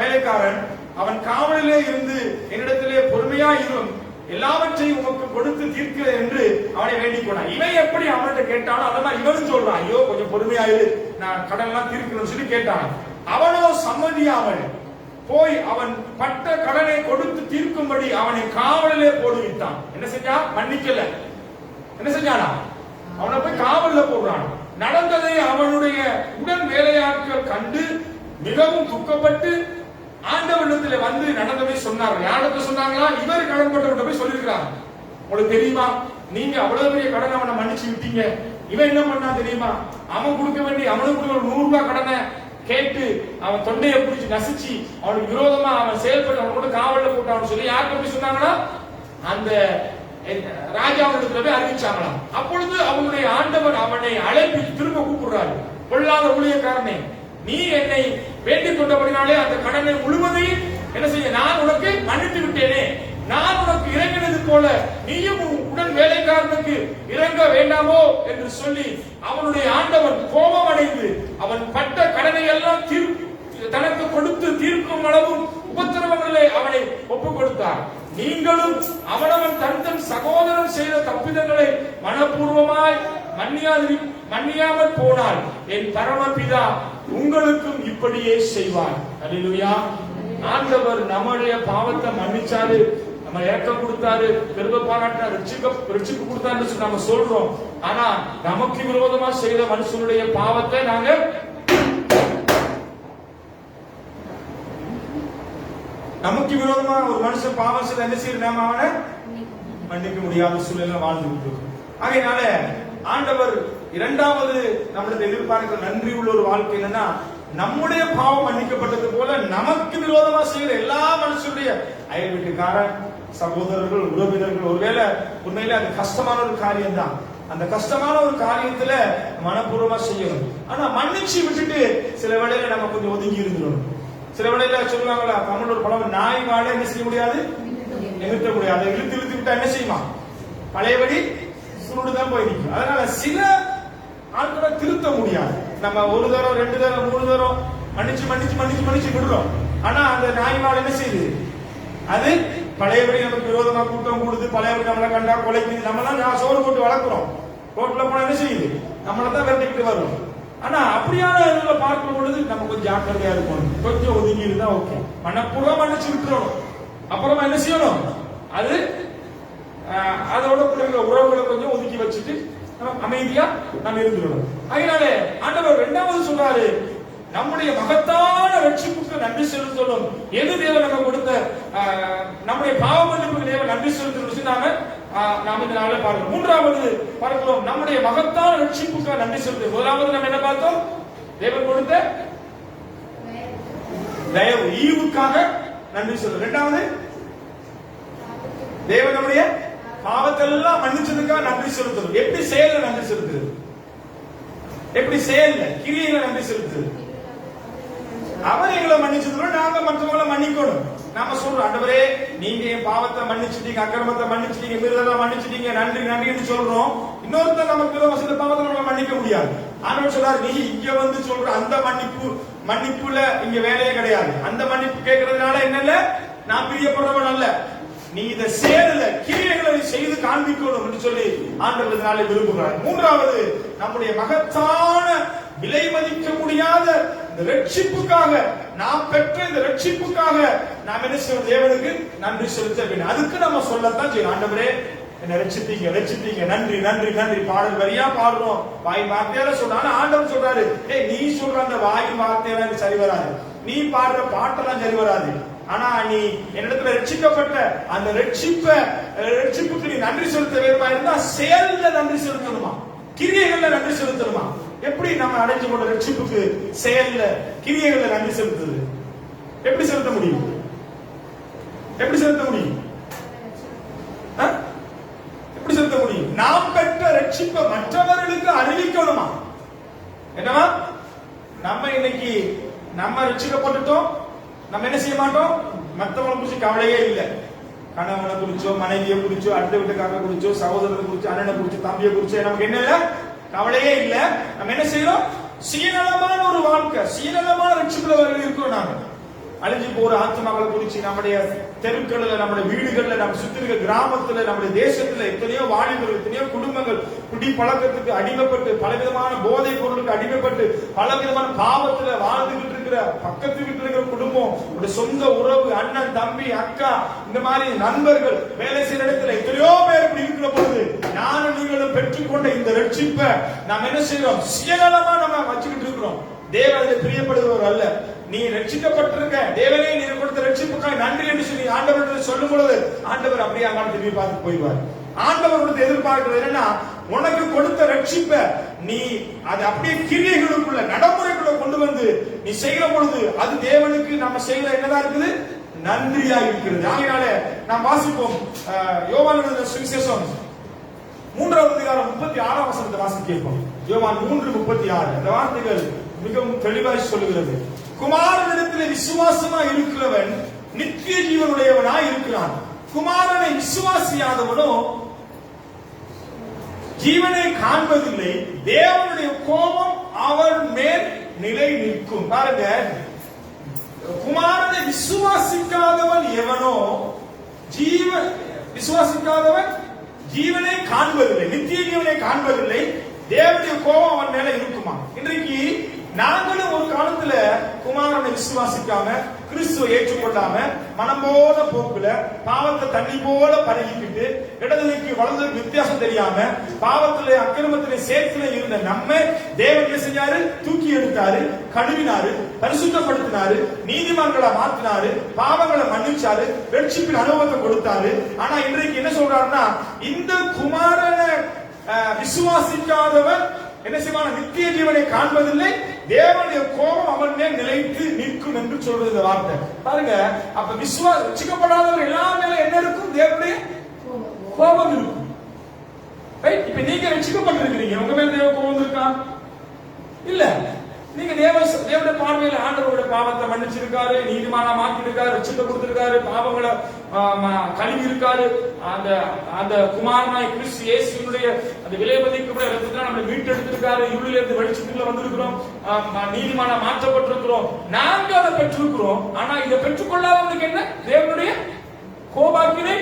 வேலைக்காரன் அவன் காவலிலே இருந்து என்னிடத்திலே பொறுமையா இரும், எல்லாவற்றையும் உமக்கு கொடுத்து தீர்க்க என்று அவனை வேண்டிக் கொண்டான். இவன் எப்படி அவன்கிட்ட கேட்டானோ அந்த மாதிரி இவனும் சொல்றான், ஐயோ கொஞ்சம் பொறுமையாயிரு, நான் கடன் எல்லாம் தீர்க்கணும்னு சொல்லி கேட்டான். அவனோ சம்மதியாமல் போய் அவன் பட்ட கடனை கொடுத்து தீர்க்கும்படி அவனை காவலிலே போடுவித்தான். என்ன செஞ்சா? மன்னிக்கல. என்ன செஞ்சானா? அவனை போய் காவலில் போடுறான். நடந்ததை அவனுடைய உடன் வேலையாட்கள் கண்டு மிகவும் துக்கப்பட்டு ஆண்டவரிடத்தில் வந்து நடந்ததை சொன்னார்கள். யாருக்கு சொன்னாங்களா? இவர் கடன் பட்டவர்கிட்ட போய் சொல்லியிருக்கிறாங்க. உங்களுக்கு தெரியுமா, நீங்க அவ்வளவு பெரிய கடன் அவனை மன்னிச்சு விட்டீங்க, இவன் என்ன பண்ணா தெரியுமா, அவன் கொடுக்க வேண்டிய அவனுக்கு ஒரு 100 ரூபாய் கடனை கேட்டு அவன் தொண்டையை பிடிச்சி நசிச்சு அவனுக்கு விரோதமா அவன் செயல்பட்டு அவனோட காவலில் போட்டான்னு சொல்லி யாருக்கு போய் சொன்னாங்களா? அந்த ராஜாவிடத்துல போய் அறிவிச்சாங்களாம். அப்பொழுது அவனுடைய ஆண்டவர் அவனை அழைப்பி திரும்ப கூப்பிடுறாரு, கொள்ளாத ஊழியக்காரனே, நீ என்னை வேண்டிக் கொண்டபடினாலே அந்த கடனை முழுவதையும் என்ன செய்ய நான் உனக்கு மன்னித்து விட்டேனே, நான் உனக்கு இறங்கினது போல நீயும் உடன் வேலைக்காரனுக்கு இறங்க வேண்டாமோ என்று சொல்லி அவனுடைய ஆண்டவன் கோபம் அடைந்து அவன் பட்ட கடனை எல்லாம் தனக்கு கொடுத்து தீர்க்கும் அளவும் உபத்திரவங்களே அவனை ஒப்புக் கொடுத்தார். நீங்களும் அவனவன் தன் சகோதரன் செய்த தப்பிதங்களை மனப்பூர்வமாய் மன்னியாமல் போனால் என் பரமபிதா உங்களுக்கும் இப்படியே செய்வார். அல்லேலூயா. ஆண்டவர் நம்முடைய பாவத்தை மன்னிச்சாரு, நம்ம இறக்கம் கொடுத்தாரு, கிருபை பாராட்டினார், ரட்சிப்பு கொடுத்தாருன்னு சொல்லி நம்ம சொல்றோம். ஆனா நமக்கு விரோதமா செய்த மனுஷனுடைய பாவத்தை நாங்க நமக்கு விரோதமா ஒரு மனுஷன் பாவம் செய்த என்ன செய்ய நாம அவனை மன்னிக்க முடியாத சூழ்நிலை வாழ்ந்து விட்டுருக்கோம். ஆகையினால ஆண்டவர் இரண்டாவது நம்மளுக்கு எதிர்பார்க்கிற நன்றி உள்ள ஒரு வாழ்க்கை என்னன்னா, நம்முடைய பாவம் மன்னிக்கப்பட்டது போல நமக்கு விரோதமா செய்கிற எல்லா மனுஷனுடைய அயல் வீட்டுக்காரன், சகோதரர்கள், உறவினர்கள், ஒருவேளை உண்மையில அது கஷ்டமான ஒரு காரியம் தான். அந்த கஷ்டமான ஒரு காரியத்துல மனப்பூர்வமா செய்யணும். ஆனா மன்னிச்சு விட்டுட்டு சில வேளையில நம்ம கொஞ்சம் ஒதுங்கி இருந்துடணும். சில வேளையில சொல்லுவாங்களா, தமிழ் ஒரு பழம், நாய் வாழ என்ன செய்ய முடியாது, நிறுத்த முடியாது, இழுத்து விட்டா என்ன செய்யுமா, பழையபடி சுருடுதான் போய் நிற்கும். அதனால சில ஆட்களை திருத்த முடியாது. நம்ம ஒரு தரம் 2 தரம் 3 தரம் மன்னிச்சு விடுறோம். ஆனா அந்த நாய் வாழ என்ன செய்யுது, அது பழையபடி நமக்கு விரோதமா கூட்டம் கூடுது, பழையபடி நம்மளை கண்டா கொலைக்குது. நம்மளாம் சோறு போட்டு வளர்க்கிறோம், ரோட்ல போனா என்ன செய்யுது, நம்மளதான் விரட்டிக்கிட்டு வரும். ஆனா அப்படியான இதுல பார்க்கும் பொழுது நம்ம கொஞ்சம் ஜாக்கிரதையா இருக்கணும், கொஞ்சம் ஒதுங்கி இருந்தா ஓகே. மனப்பூர்வம் மன்னிச்சு விட்டுறணும். அப்புறமா என்ன செய்யணும், அது அதோட உறவுகளை கொஞ்சம் ஒதுக்கி வச்சுட்டு அமைதியா நம்ம இருந்துடணும். அதனால ஆண்டவர் இரண்டாவது சொல்றாரு, நம்முடைய மகத்தான ரட்சிப்புக்கு நன்றி செலுத்தணும். எது தேவன் நம்ம கொடுத்த நம்முடைய பாவ மன்னிப்புக்கு தேவன் நன்றி செலுத்தணும். நாம இந்த நாளை பார்க்கிறோம். மூன்றாவது பார்க்கிறோம், நம்முடைய மகத்தான ரட்சிப்புக்கு நன்றி செலுத்தணும். முதலாவது நம்ம என்ன பார்த்தோம், தேவன் கொடுத்த தயவு ஈவுக்காக நன்றி சொல்றோம். இரண்டாவது தேவன் நம்முடைய பாவத்தெல்லாம் மன்னிச்சதுக்காக நன்றி செலுத்தணும். எப்படி செயல்ல நன்றி செலுத்துறது? எப்படி செயல்ல கிரியையில நன்றி செலுத்துறது? அவர் எங்களை மன்னிச்சதுல நாங்க மற்றவங்களை மன்னிக்கணும். நாம சொல்றோம், ஆண்டவரே நீங்க என் பாவத்தை மன்னிச்சிட்டீங்க, அக்கிரமத்தை மன்னிச்சிட்டீங்க, மீறலை மன்னிச்சிட்டீங்க, நன்றி நன்றின்னு சொல்றோம். இன்னொருத்தர் நமக்கு சில பாவத்தை நம்ம மன்னிக்க முடியாது. ஆண்டவர் சொல்றாரு, நீ இங்க வந்து சொல்ற அந்த மன்னிப்புல இங்க வேலையே கிடையாது. அந்த மன்னிப்பு கேட்கறதுனால என்ன, நான் பிரியப்படுறவன் அல்ல, நீ இதை சேரல கிரியைகளை செய்து காண்பிக்கணும் என்று சொல்லி ஆண்டவர் இதனாலே விரும்புகிறார். மூன்றாவது, நம்முடைய மகத்தான விலை மதிக்க முடியாத இந்த ரட்சிப்புக்காக, நாம் பெற்ற இந்த ரட்சிப்புக்காக நாம் என்ன செய்வோம்? தேவனுக்கு நன்றி செலுத்த வேண்டும். அதுக்கு நம்ம சொல்லத்தான் செய்யணும். ஆண்டவரே என்ன ரட்சித்தீங்க, ரட்சித்தீங்க, நன்றி நன்றி நன்றி. பாடல் வரியா பாடுறோம், வாய் வார்த்தையால சொல்றாங்க. ஆண்டவர் சொல்றாரு, நீ சொல்ற அந்த வாய் வார்த்தையெல்லாம் சரி வராது, நீ பாடுற பாட்டெல்லாம் சரி வராது. ஆனா நீ என்னிடத்துல ரட்சிக்கப்பட்ட அந்த ரட்சிப்புக்கு நீ நன்றி செலுத்த வேண்டுமா இருந்தா செயல்ல நன்றி செலுத்தணுமா, கிரியைகள்ல நன்றி செலுத்தணுமா? எப்படி நம்ம அடைஞ்சு கொண்ட ரட்சிப்புக்கு செயல்ல கிரியைகள்ல நன்றி செலுத்துது? எப்படி செலுத்த முடியும்? எப்படி செலுத்த முடியும்? எப்படி செலுத்த முடியும்? நாம் பெற்ற ரட்சிப்பை மற்றவர்களுக்கு அறிவிக்கணுமா? என்னவா? நம்ம இன்னைக்கு நம்ம ரட்சிக்கப்பட்டுட்டோம், நம்ம என்ன செய்ய மாட்டோம்? மற்றவங்களை குறிச்சு கவலையே இல்லை. கணவனை குறிச்சோ, மனைவியை குறிச்சோ, அடுத்த வீட்டுக்காரனை குறிச்சோ, சகோதரனை குறிச்சோ, அண்ணனை குறிச்சோ, தம்பியை குறிச்சோ நமக்கு என்ன இல்ல, கவலையே இல்ல. நம்ம என்ன செய்யறோம்? சுயநலமான ஒரு வாழ்க்கை, சுயநலமான ரட்சிப்புல இருக்கிறோம். நாங்க அழிஞ்சு போற ஆத்மாக்களை குறிச்சு நம்முடைய தெருக்கள்ல, நம்முடைய வீடுகள்ல, நம்ம சுத்தி இருக்க கிராமத்துல, நம்முடைய தேசத்துல எத்தனையோ வாலிபர்கள், எத்தனையோ குடும்பங்கள் குடி பழக்கத்துக்கு அடிமைப்பட்டு, பலவிதமான போதை பொருளுக்கு அடிமைப்பட்டு, பலவிதமான பாவத்துல வாழ்ந்துகிட்டு இருக்கிற பக்கத்து வீட்டுல இருக்கிற குடும்பம், சொந்த உறவு, அண்ணன் தம்பி அக்கா, இந்த மாதிரி நண்பர்கள், வேலை செய்யற இடத்துல எத்தனையோ பேர் இப்படி இருக்கிற பொழுது நானும் நீங்களும் பெற்றுக்கொண்ட இந்த ரட்சிப்பை நாம் என்ன செய்யறோம்? சுயநலமா நம்ம வச்சுக்கிட்டு இருக்கிறோம். தேவன் அதை பிரியப்படுகிறவர் அல்ல. நீ ரட்சிக்கப்பட்டிருக்க, தேவனே நீ கொடுத்த ரட்சிப்புக்காக நன்றி என்று சொல்லி ஆண்டவர் சொல்லும் பொழுது ஆண்டவர் அப்படியே அங்கான திரும்பி பார்த்து போயிடுவார். ஆண்டவர் எதிர்பார்க்கிறது என்னன்னா, உனக்கு கொடுத்த ரட்சிப்ப நீ அது அப்படியே கிரியைகளுக்குள்ள நடைமுறைக்குள்ள கொண்டு வந்து நீ செய்கிற பொழுது அது தேவனுக்கு நம்ம செய்யற என்னதான் இருக்குது? நன்றியா இருக்கிறது. ஆகையினால நாம் வாசிப்போம், யோவான் எழுதின சுவிசேஷம் 3வது அதிகாரம் 36ஆம் வசனத்தை வாசிக்க கேட்போம். யோவான் 3:36. இந்த வார்த்தைகள் மிகவும் தெளிவாய் சொல்லுகிறது. குமாரனிடத்தில் விசுவாசமா இருக்கிறவன் நித்திய ஜீவனுடையவனாய் இருக்கிறான். குமாரனை விசுவாசியாதவனோ ஜீவனை காண்பதில்லை, தேவனுடைய கோபம் அவன் மேல் நிலை நிற்கும். பாருங்க, குமாரனை விசுவாசிக்காதவன் எவனோ, விசுவாசிக்காதவன் ஜீவனை காண்பதில்லை, நித்திய ஜீவனை காண்பதில்லை, தேவனுடைய கோபம் அவன் மேல இருக்குமா? இன்றைக்கு நாங்களும் ஒரு காலத்துல குமாரனை விசுவாசிக்காம, கிறிஸ்துவை ஏற்றுக்கொள்ளாம, மனம் போல போக்குல பாவத்தை தண்ணி போல பரகிக்கிட்டு, இடதுக்கு வலதுக்கு வித்தியாசம் தெரியாம பாவத்திலே அக்கிரமத்திலே சேர்த்துல இருந்த நம்ம தேவன் என்ன செஞ்சாரு? தூக்கி எடுத்தாரு, கழுவினாரு, பரிசுத்தப்படுத்தினாரு, நீதிமான்களை மாத்தினாரு, பாவங்களை மன்னிச்சாரு, ரட்சிப்பின் அனுபவத்தை கொடுத்தாரு. ஆனா இன்றைக்கு என்ன சொல்றாருன்னா, இந்த குமாரனை விசுவாசிக்காதவன் என்ன செய்வான்? நித்திய ஜீவனை காண்பதில்லை, தேவனுடைய கோபம் அவன் மேல் நிலைத்து நிற்கும் என்று சொல்றது இந்த வார்த்தை. பாருங்க, அப்ப விசுவாசிக்கப்படாதவர் எல்லா மேல என்ன இருக்கும்? தேவனுடைய கோபம் இருக்கும். இப்ப நீங்க ரட்சிக்கப்பட்டிருக்கிறீங்க, உங்க மேல தேவ கோபம் இருக்கா? இல்ல. நீங்க தேவனுடைய பார்வையில ஆண்டவருடைய பாவத்தை மன்னிச்சிருக்காரு, நீதிமானா மாத்திருக்காரு, ரட்சிப்பை கொடுத்திருக்காரு, பாவங்களை கழுவி இருக்காரு. அந்த குமாரனாய் கிறிஸ்து இயேசுவினுடைய அந்த விலைமதிக்கப்பட்ட ரத்தத்தினால நம்மை மீட்டெடுத்திருக்காரு, இருளில் இருந்து வெளிச்சத்துக்குள்ள வந்திருக்கிறோம், நீதிமானா மாற்றப்பட்டிருக்கிறோம். நாங்க அதை பெற்றிருக்கிறோம். ஆனா இதை பெற்றுக்கொள்ளாதவனுக்கு என்ன? தேவனுடைய கோபாக்கினை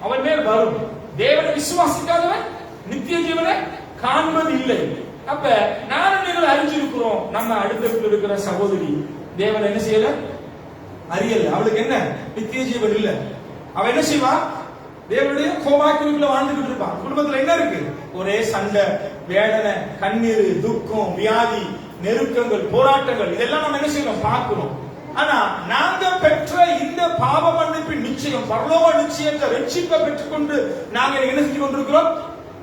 அவன் மேல் வரும். தேவனை விசுவாசிக்காதவன் நித்திய ஜீவனை காண்பது இல்லை. அப்ப நானும் நீங்கள் அறிஞ்சிருக்கிறோம், நம்ம அடுத்த இருக்கிற சகோதரி தேவன் என்ன செய்யல? அறியல. அவளுக்கு என்ன? நித்திய ஜீவன் இல்ல. அவன் என்ன செய்வா? தேவனுடைய கோபாக்கினுக்குள்ள வாழ்ந்துகிட்டு இருப்பான். குடும்பத்துல என்ன இருக்கு? ஒரே சண்டை, வேதனை, கண்ணீர், துக்கம், வியாதி, நெருக்கங்கள், போராட்டங்கள், இதெல்லாம் நம்ம என்ன செய்யணும்? பார்க்கிறோம். ஆனா நாங்க பெற்ற இந்த பாவ மன்னிப்பின் நிச்சயம், பரலோக நிச்சயத்தை ரட்சிப்பை பெற்றுக்கொண்டு நாங்க என்ன செஞ்சு கொண்டிருக்கிறோம்?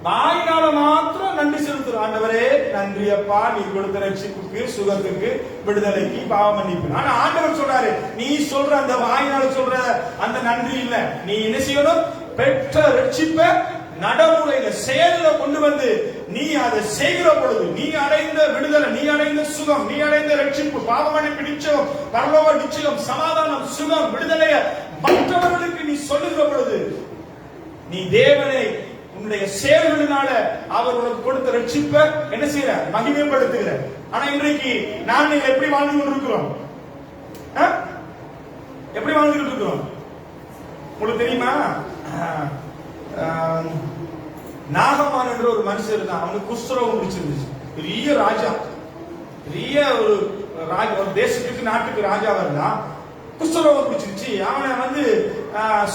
வாயினால மாத்திரம் நன்றி செலுத்துறோம். ஆண்டவரே நன்றி அப்பா, நீ கொடுத்த ரட்சிப்புக்கு, சுகத்துக்கு, விடுதலைக்கு, பாவ மன்னிப்பு. ஆனா ஆண்டவர் சொல்றாரு, நீ சொல்ற அந்த வாயினால சொல்ற அந்த நன்றி இல்ல, நீ என்ன செய்யணும்? பெற்ற ரட்சிப்பை நடைமுறையில செயல்ல கொண்டு வந்து நீ அதை செய்கிற பொழுது நீ அடைந்த விடுதலை, நீ அடைந்த சுகம், நீ அடைந்த ரட்சிப்பு, பாவமன்னிப்பு நிச்சயம், பரலோக நிச்சயம், சமாதானம், சுகம், விடுதலைய மற்றவர்களுக்கு நீ சொல்லுகிற பொழுது நீ தேவனை உன்னுடைய செயல்களினால அவர் உனக்கு கொடுத்த ரட்சிப்பை என்ன செய்யற? மகிமைப்படுத்துகிற. ஆனா இன்றைக்கு நான் எப்படி வாழ்ந்து கொண்டிருக்கிறோம்? எப்படி வாழ்ந்துட்டு இருக்கிறோம்? உங்களுக்கு தெரியுமா? நாகமான் என்ற ஒரு மனுஷர் தான், அவனுக்கு குஷ்டரோகம் பிடிச்சிருந்துச்சு. பெரிய ராஜா, பெரிய ஒரு தேசத்துக்கு நாட்டுக்கு ராஜாவா இருந்தான். குஷ்டரோகம் பிடிச்சிருச்சு. அவனை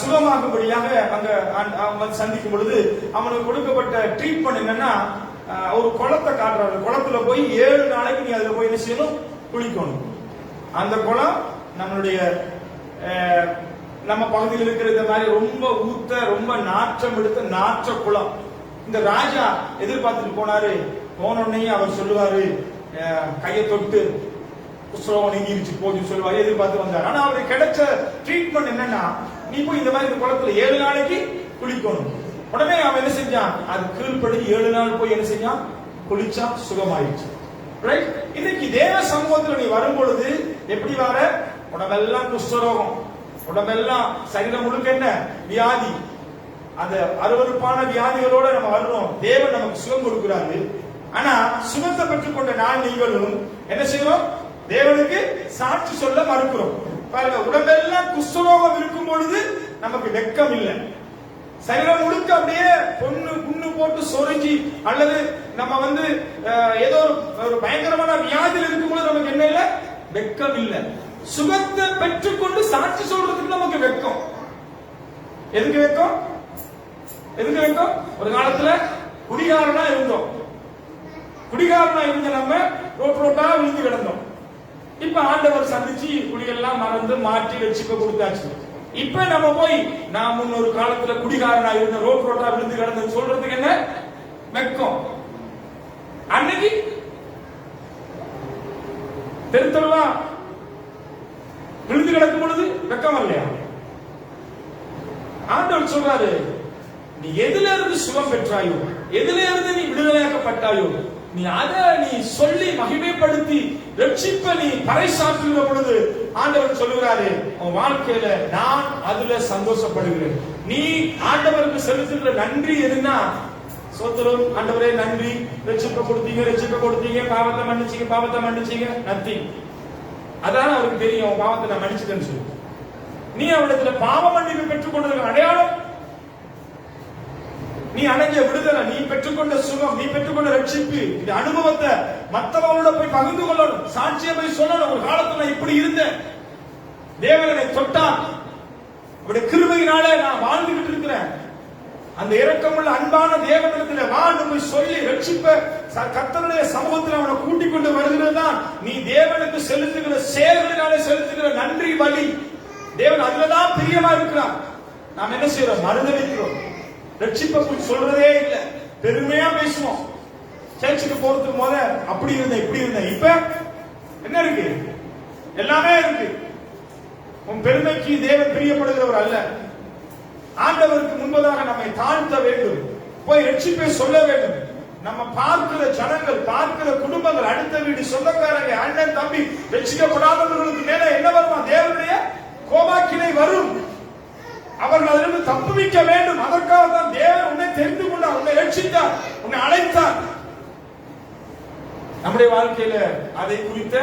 சுகமாகும்படியாக அங்க சந்திக்கும் பொழுது அவனுக்கு கொடுக்கப்பட்ட ட்ரீட்மெண்ட் என்னன்னா, ஒரு குளத்தை காட்டுறாரு. குளத்துல போய் 7 நாளைக்கு நீ அதுல போய் என்ன செய்யணும்? குளிக்கணும். அந்த குளம் நம்மளுடைய நம்ம பகுதியில் இருக்கிற இந்த மாதிரி ரொம்ப ஊத்த, ரொம்ப நாற்றம் எடுத்த நாற்ற குளம். இந்த ராஜா எதிர்பார்த்துட்டு போனாரு. போனோடனே அவர் சொல்லுவாரு, கையை தொட்டு குஷ்டரோகம் நீங்கிருச்சு போச்சு சொல்லுவாரு. எதிர்பார்த்து வந்தார். ஆனா அவருக்கு கிடைச்ச ட்ரீட்மெண்ட் என்னன்னா, நீ போய் இந்த மாதிரி இந்த குளத்துல 7 நாளைக்கு குளிக்கணும். உடனே அவன் என்ன செஞ்சான்? அது கீழ்படி 7 நாள் போய் என்ன செஞ்சான்? குளிச்சா, சுகமாயிடுச்சு. ரைட்? இன்னைக்கு தேவ சமூகத்துல நீ வரும் பொழுது எப்படி வர? உடம்பெல்லாம் குஷ்டரோகம், உடம்பெல்லாம் சரீரம் முழுக்க என்ன வியாதி, அந்த அருவருப்பான வியாதிகளோட நம்ம வர்றோம். தேவன் நமக்கு சுகம் கொடுக்கிறாரு. ஆனா சுகத்தை பெற்றுக்கொண்ட நான் நீங்களும் என்ன செய்யறோம்? தேவனுக்கு சாட்சி சொல்ல மறுக்கிறோம். பாருங்க, உடம்பெல்லாம் குஷ்டரோகம் இருக்கும் பொழுது நமக்கு வெட்கம் இல்லை. சரீரம் முழுக்க அப்படியே புண்ணு போட்டு சொரிஞ்சி, அல்லது நம்ம ஏதோ ஒரு பயங்கரமான வியாதியில் இருக்கும்போது நமக்கு என்ன இல்லை? வெட்கம் இல்லை. சுகத்தை பெற்றுக்கொண்டு சாட்சி சொல்றதுக்கு நமக்கு வெட்கம். எதுக்கு வெட்கம்? எதுக்கு வெட்கம்? ஒரு காலத்துல குடிகாரனா இருந்தோம். குடிகாரனா இருந்த நம்ம ரோட்டா விழுந்து கிடந்தோம். இப்ப ஆண்டவர் சந்திச்சு குடியெல்லாம் மறந்து மாற்றி வச்சுக்க கொடுத்தாச்சு. இப்ப நம்ம போய் நான் முன்னொரு காலத்துல குடிகாரனா இருந்த ரோட்டா விழுந்து கிடந்து சொல்றதுக்கு என்ன வெட்கம்? அன்னைக்கு தெருத்தருவா விழுந்து கிடக்கும் பொழுது வெக்கம் இல்லையா? ஆண்டவர் சொல்றாரு, நீ எதுல இருந்து சுகம் பெற்றாயோ, எதுல இருந்து நீ விடுதலையாக்கப்பட்டாயோ, நீ அதை நீ சொல்லி மகிமைப்படுத்தி ரட்சிப்ப நீ பறைசாற்றுகிற பொழுது ஆண்டவர் சொல்லுகிறாரு, உன் வாழ்க்கையில நான் அதுல சந்தோஷப்படுகிறேன். நீ ஆண்டவருக்கு செலுத்துகிற நன்றி எதுனா, சோத்திரம் ஆண்டவரே நன்றி, ரட்சிப்ப கொடுத்தீங்க, பாவத்தை மன்னிச்சீங்க, நத்திங். அதான் அவருக்கு தெரியும், பாவத்தை நான் மன்னிச்சுட்டேன்னு சொல்லி. நீ அவரிடத்துல பாவ மன்னிப்பு பெற்றுக் கொண்டதுக்கு அடையாளம் நீ அடைஞ்ச விடுதலை, நீ பெற்றுக்கொண்ட சுகம், நீ பெற்றுக்கொண்ட ரட்சிப்பு. இந்த அனுபவத்தை மற்றவங்களோட போய் பகிர்ந்து கொள்ளணும், சாட்சியை போய் சொல்லணும். ஒரு காலத்துல நான் இப்படி இருந்தேன், தேவனை தொட்டான், அவருடைய கிருபையினாலே நான் வாழ்ந்துகிட்டு இருக்கிறேன். அந்த இரக்கமுள்ள அன்பான தேவனிடத்தில் வாழ்ந்து போய் சொல்லி ரட்சிப்ப கர்த்தருடைய சமூகத்தில் அவனை கூட்டிக் கொண்டு வருகிறது தான் நீ தேவனுக்கு செலுத்துகிற செயல்களினாலே செலுத்துகிற நன்றி பலி. தேவன் அதுலதான் பிரியமா இருக்கிறார். நாம் என்ன செய்யறோம்? மறுதளிக்கிறோம். ரட்சிப்பை குறித்து சொல்றதே இல்லை, பெருமையா பேசுவோம். சர்ச்சுக்கு போறதுக்கு போத அப்படி இருந்தேன் இப்படி இருந்தேன், இப்ப என்ன இருக்கு? எல்லாமே இருக்கு. உன் பெருமைக்கு தேவன் பிரியப்படுகிறவர் அல்ல. ஆண்டவருக்கு முன்பதாக நம்மை தாழ்த்த வேண்டும், போய் ரட்சிப்பை சொல்ல வேண்டும். நம்ம பார்க்கிற ஜனங்கள், பார்க்கிற குடும்பங்கள், அடுத்த வீடு சொந்தக்காரங்க, அண்ணன் தம்பி ரட்சிக்கப்படாதவர்களுக்கு மேல என்ன வருமா? தேவனுடைய கோபாக்கினை வரும். அவர்கள் அதிலிருந்து தப்புவிக்க வேண்டும். அதற்காக தான் தேவன் உன்னை தெரிந்து கொண்டார், உன்னை ரட்சித்தார், உன்னை அழைத்தார். நம்முடைய வாழ்க்கையில அதை குறித்த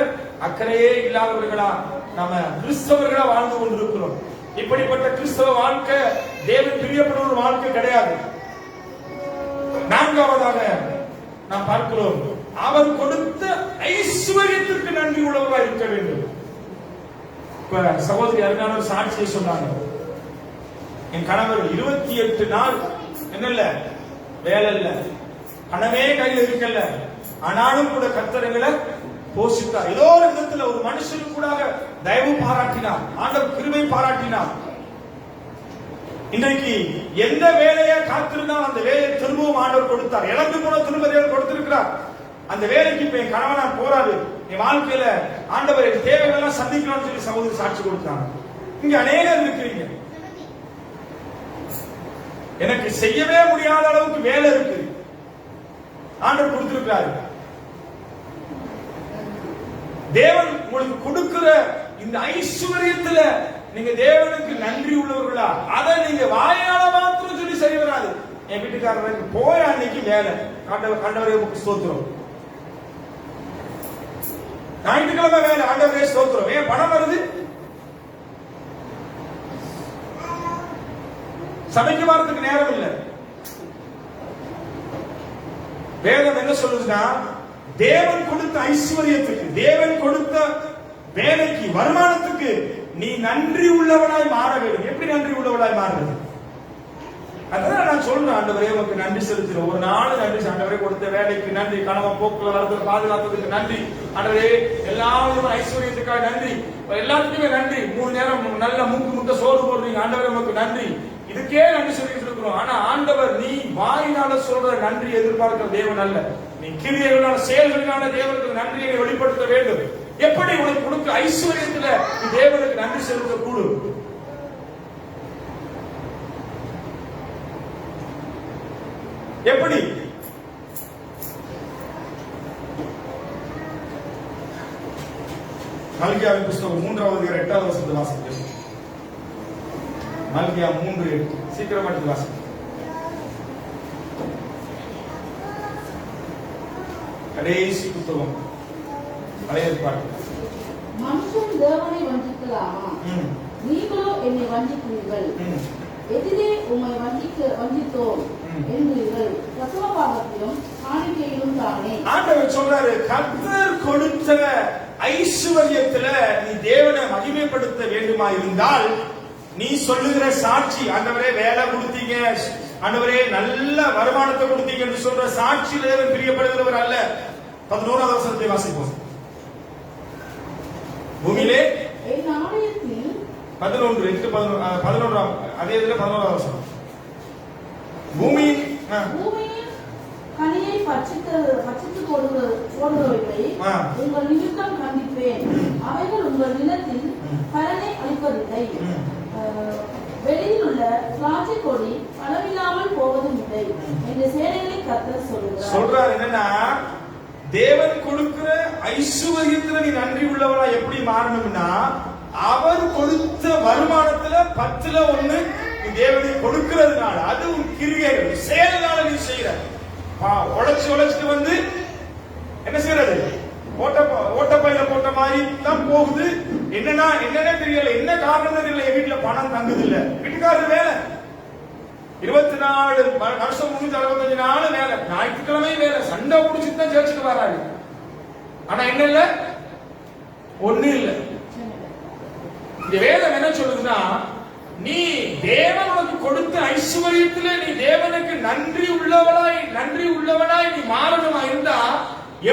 அக்கறையே இல்லாதவர்களா நாம கிறிஸ்தவர்களா வாழ்ந்து கொண்டிருக்கிறோம். இப்படிப்பட்ட கிறிஸ்தவ வாழ்க்கை தேவன் பிரியப்படுற ஒரு வாழ்க்கை கிடையாது. நான்காவதாக நாம் பார்க்கிறோம், அவர் கொடுத்த ஐஸ்வர்யத்திற்கு நன்றி உள்ளவராக இருக்க வேண்டும். இப்ப சகோதரி அருமையான ஒரு சாட்சியை சொன்னாங்க. என் கணவர் 28 நாள் என்னல்ல வேலை இல்ல, பணமே கையில் இருக்கல, ஆனாலும் கூட கர்த்தர்களை போஷித்தார். ஏதோ ஒரு விதத்தில் ஒரு மனுஷனுக்கு கூட தயவு பாராட்டினார், ஆண்டவர் கிருபை பாராட்டினார். இன்றைக்கு எந்த வேலையை காத்திருந்தால் அந்த வேலையை திரும்பவும் ஆண்டவர் கொடுத்தார். இழந்து போன திரும்ப தேவன் கொடுத்திருக்கிறார். அந்த வேலைக்கு இப்ப என் கணவனா போறாரு. என் வாழ்க்கையில ஆண்டவர் என் தேவைகளெல்லாம் சந்திக்கணும்னு சொல்லி சகோதரி சாட்சி கொடுத்தாங்க. இங்க அநேகர் இருக்கிறீங்க. எனக்கு செய்யவே முடியாத அளவுக்கு வேலை இருக்கு, ஆண்டவர் கொடுத்திருக்கிறாரு. தேவன் உங்களுக்கு கொடுக்கிற இந்த ஐஸ்வர்யத்துல நீங்க தேவனுக்கு நன்றி உள்ளவர்களா? அதை நீங்க வாயால மாத்திரம் சொல்லி சரி வராது. என் வீட்டுக்காரருக்கு போய் அன்னைக்கு வேலை, ஆண்டவரே ஸ்தோத்திரம். ஞாயிற்றுக்கிழமை வேலை, ஆண்டவரே ஸ்தோத்திரம். ஏன் பணம் வருது? சபைக்கு வரதுக்கு நேரம் இல்லை. வேதம் என்ன சொல்லுதுன்னா, தேவன் கொடுத்த ஐஸ்வர்யத்துக்கு, தேவன் கொடுத்த வேலைக்கு, வருமானத்துக்கு நீ நன்றி உள்ளவனாய் மாற வேண்டும். எப்படி நன்றி உள்ளவனாய் மாறுறது? அதான் நான் சொல்றேன், ஆண்டவரே உனக்கு நன்றி செலுத்துறோம். ஒரு நாள் நன்றி, ஆண்டவரே கொடுத்த வேலைக்கு நன்றி, கணவன் போக்குல வரது பாதுகாத்ததுக்கு நன்றி, ஆண்டவரே எல்லா விதமான ஐஸ்வர்யத்துக்காக நன்றி, எல்லாத்துக்குமே நன்றி. 3 நேரம் நல்ல மூக்கு முட்டை சோறு போடுறீங்க, ஆண்டவரே உனக்கு நன்றி. இதுக்கே நன்றி சொல்லிட்டு இருக்கிறோம். ஆனா ஆண்டவர் நீ வாயினால சொல்ற நன்றி எதிர்பார்க்கிற தேவன் அல்ல, நீ கிரியைகளான செயல்களினால தேவனுக்கு நன்றியை வெளிப்படுத்த வேண்டும். எப்படி உனக்கு கொடுக்க ஐஸ்வர்யத்துல நீ தேவனுக்கு நன்றி செலுத்த கூடும்? எப்படி? மல்கியாவின் புஸ்தகம் 3வது அதிகாரம் 8வது வசனத்தை வாசிக்கிறேன். மல்கியா 3:8 சீக்கிரமா எடுத்து வாசிக்கிறேன். கடைசி புத்தகம், பழைய ஏற்பாடு. மனுஷன் தேவனை வஞ்சிக்கலாமா? நீங்களோ என்னை வஞ்சிக்கிறீர்கள். எதிரே உம்மை வஞ்சித்தோம் என்கிறீர்கள். பிரசவ பாகத்திலும் காணிக்கையிலும் தானே. ஆண்டவர் சொல்றாரு, கர்த்தர் கொடுத்த ஐஸ்வர்யத்துல நீ தேவனை மகிமைப்படுத்த வேண்டுமா இருந்தால் நீ சொல்லுகிற சாட்சி, ஆண்டவரே வேலை கொடுத்தீங்க, ஆண்டவரே நல்ல வருமானத்தை கொடுத்தீங்க என்று சொல்ற சாட்சி தேவன் பிரியப்படுகிறவர் அல்ல. 11வது வசனத்தை வாசிப்போம். பூமியிலே என் ஆலயத்தில் 11 அதே இதுல 11வது வசனம். பூமியின் கனியை பட்சித்து போடுகிறவர்களை உங்கள் நிமித்தம் கண்டிப்பேன். அவைகள் உங்கள் நிலத்தில் பலனை அளிப்பதில்லை. வெளியில் உள்ள திராட்சை கொடி பலமில்லாமல் போவதும் இல்லை என்று சேனைகளை கர்த்தர் சொல்றார். என்னன்னா, தேவன் கொடுக்கிற ஐஸ்வர்யத்துல நீ நன்றி உள்ளவனா எப்படி மாறணும்னா, அவர் கொடுத்த வருமானத்துல 10ல் 1 நீ தேவனை கொடுக்கிறதுனால, அது உன் கிரியைகள் செயல்னால நீ செய்யற. உழைச்சிட்டு வந்து என்ன செய்யறது? ஓட்டப்பையில போட்ட மாதிரி தான் போகுது. என்னன்னே தெரியல, என்ன காரணம் தெரியல. என் வீட்டுல பணம் தங்குது இல்ல, வீட்டுக்காரர் வேலை 24 வருஷம் 365 நாள் வேலை, ஞாயிற்றுக்கிழமை வேலை, சண்டை முடிச்சுட்டு தான் சேர்ச்சுட்டு வராரு. ஆனா என்ன இல்ல, ஒண்ணு இல்ல. இந்த வேதம் என்ன சொல்லுதுன்னா, நீ தேவன் உனக்கு கொடுத்த ஐஸ்வர்யத்திலே நீ தேவனுக்கு நன்றி உள்ளவனாய் நீ மாறணுமா இருந்தா,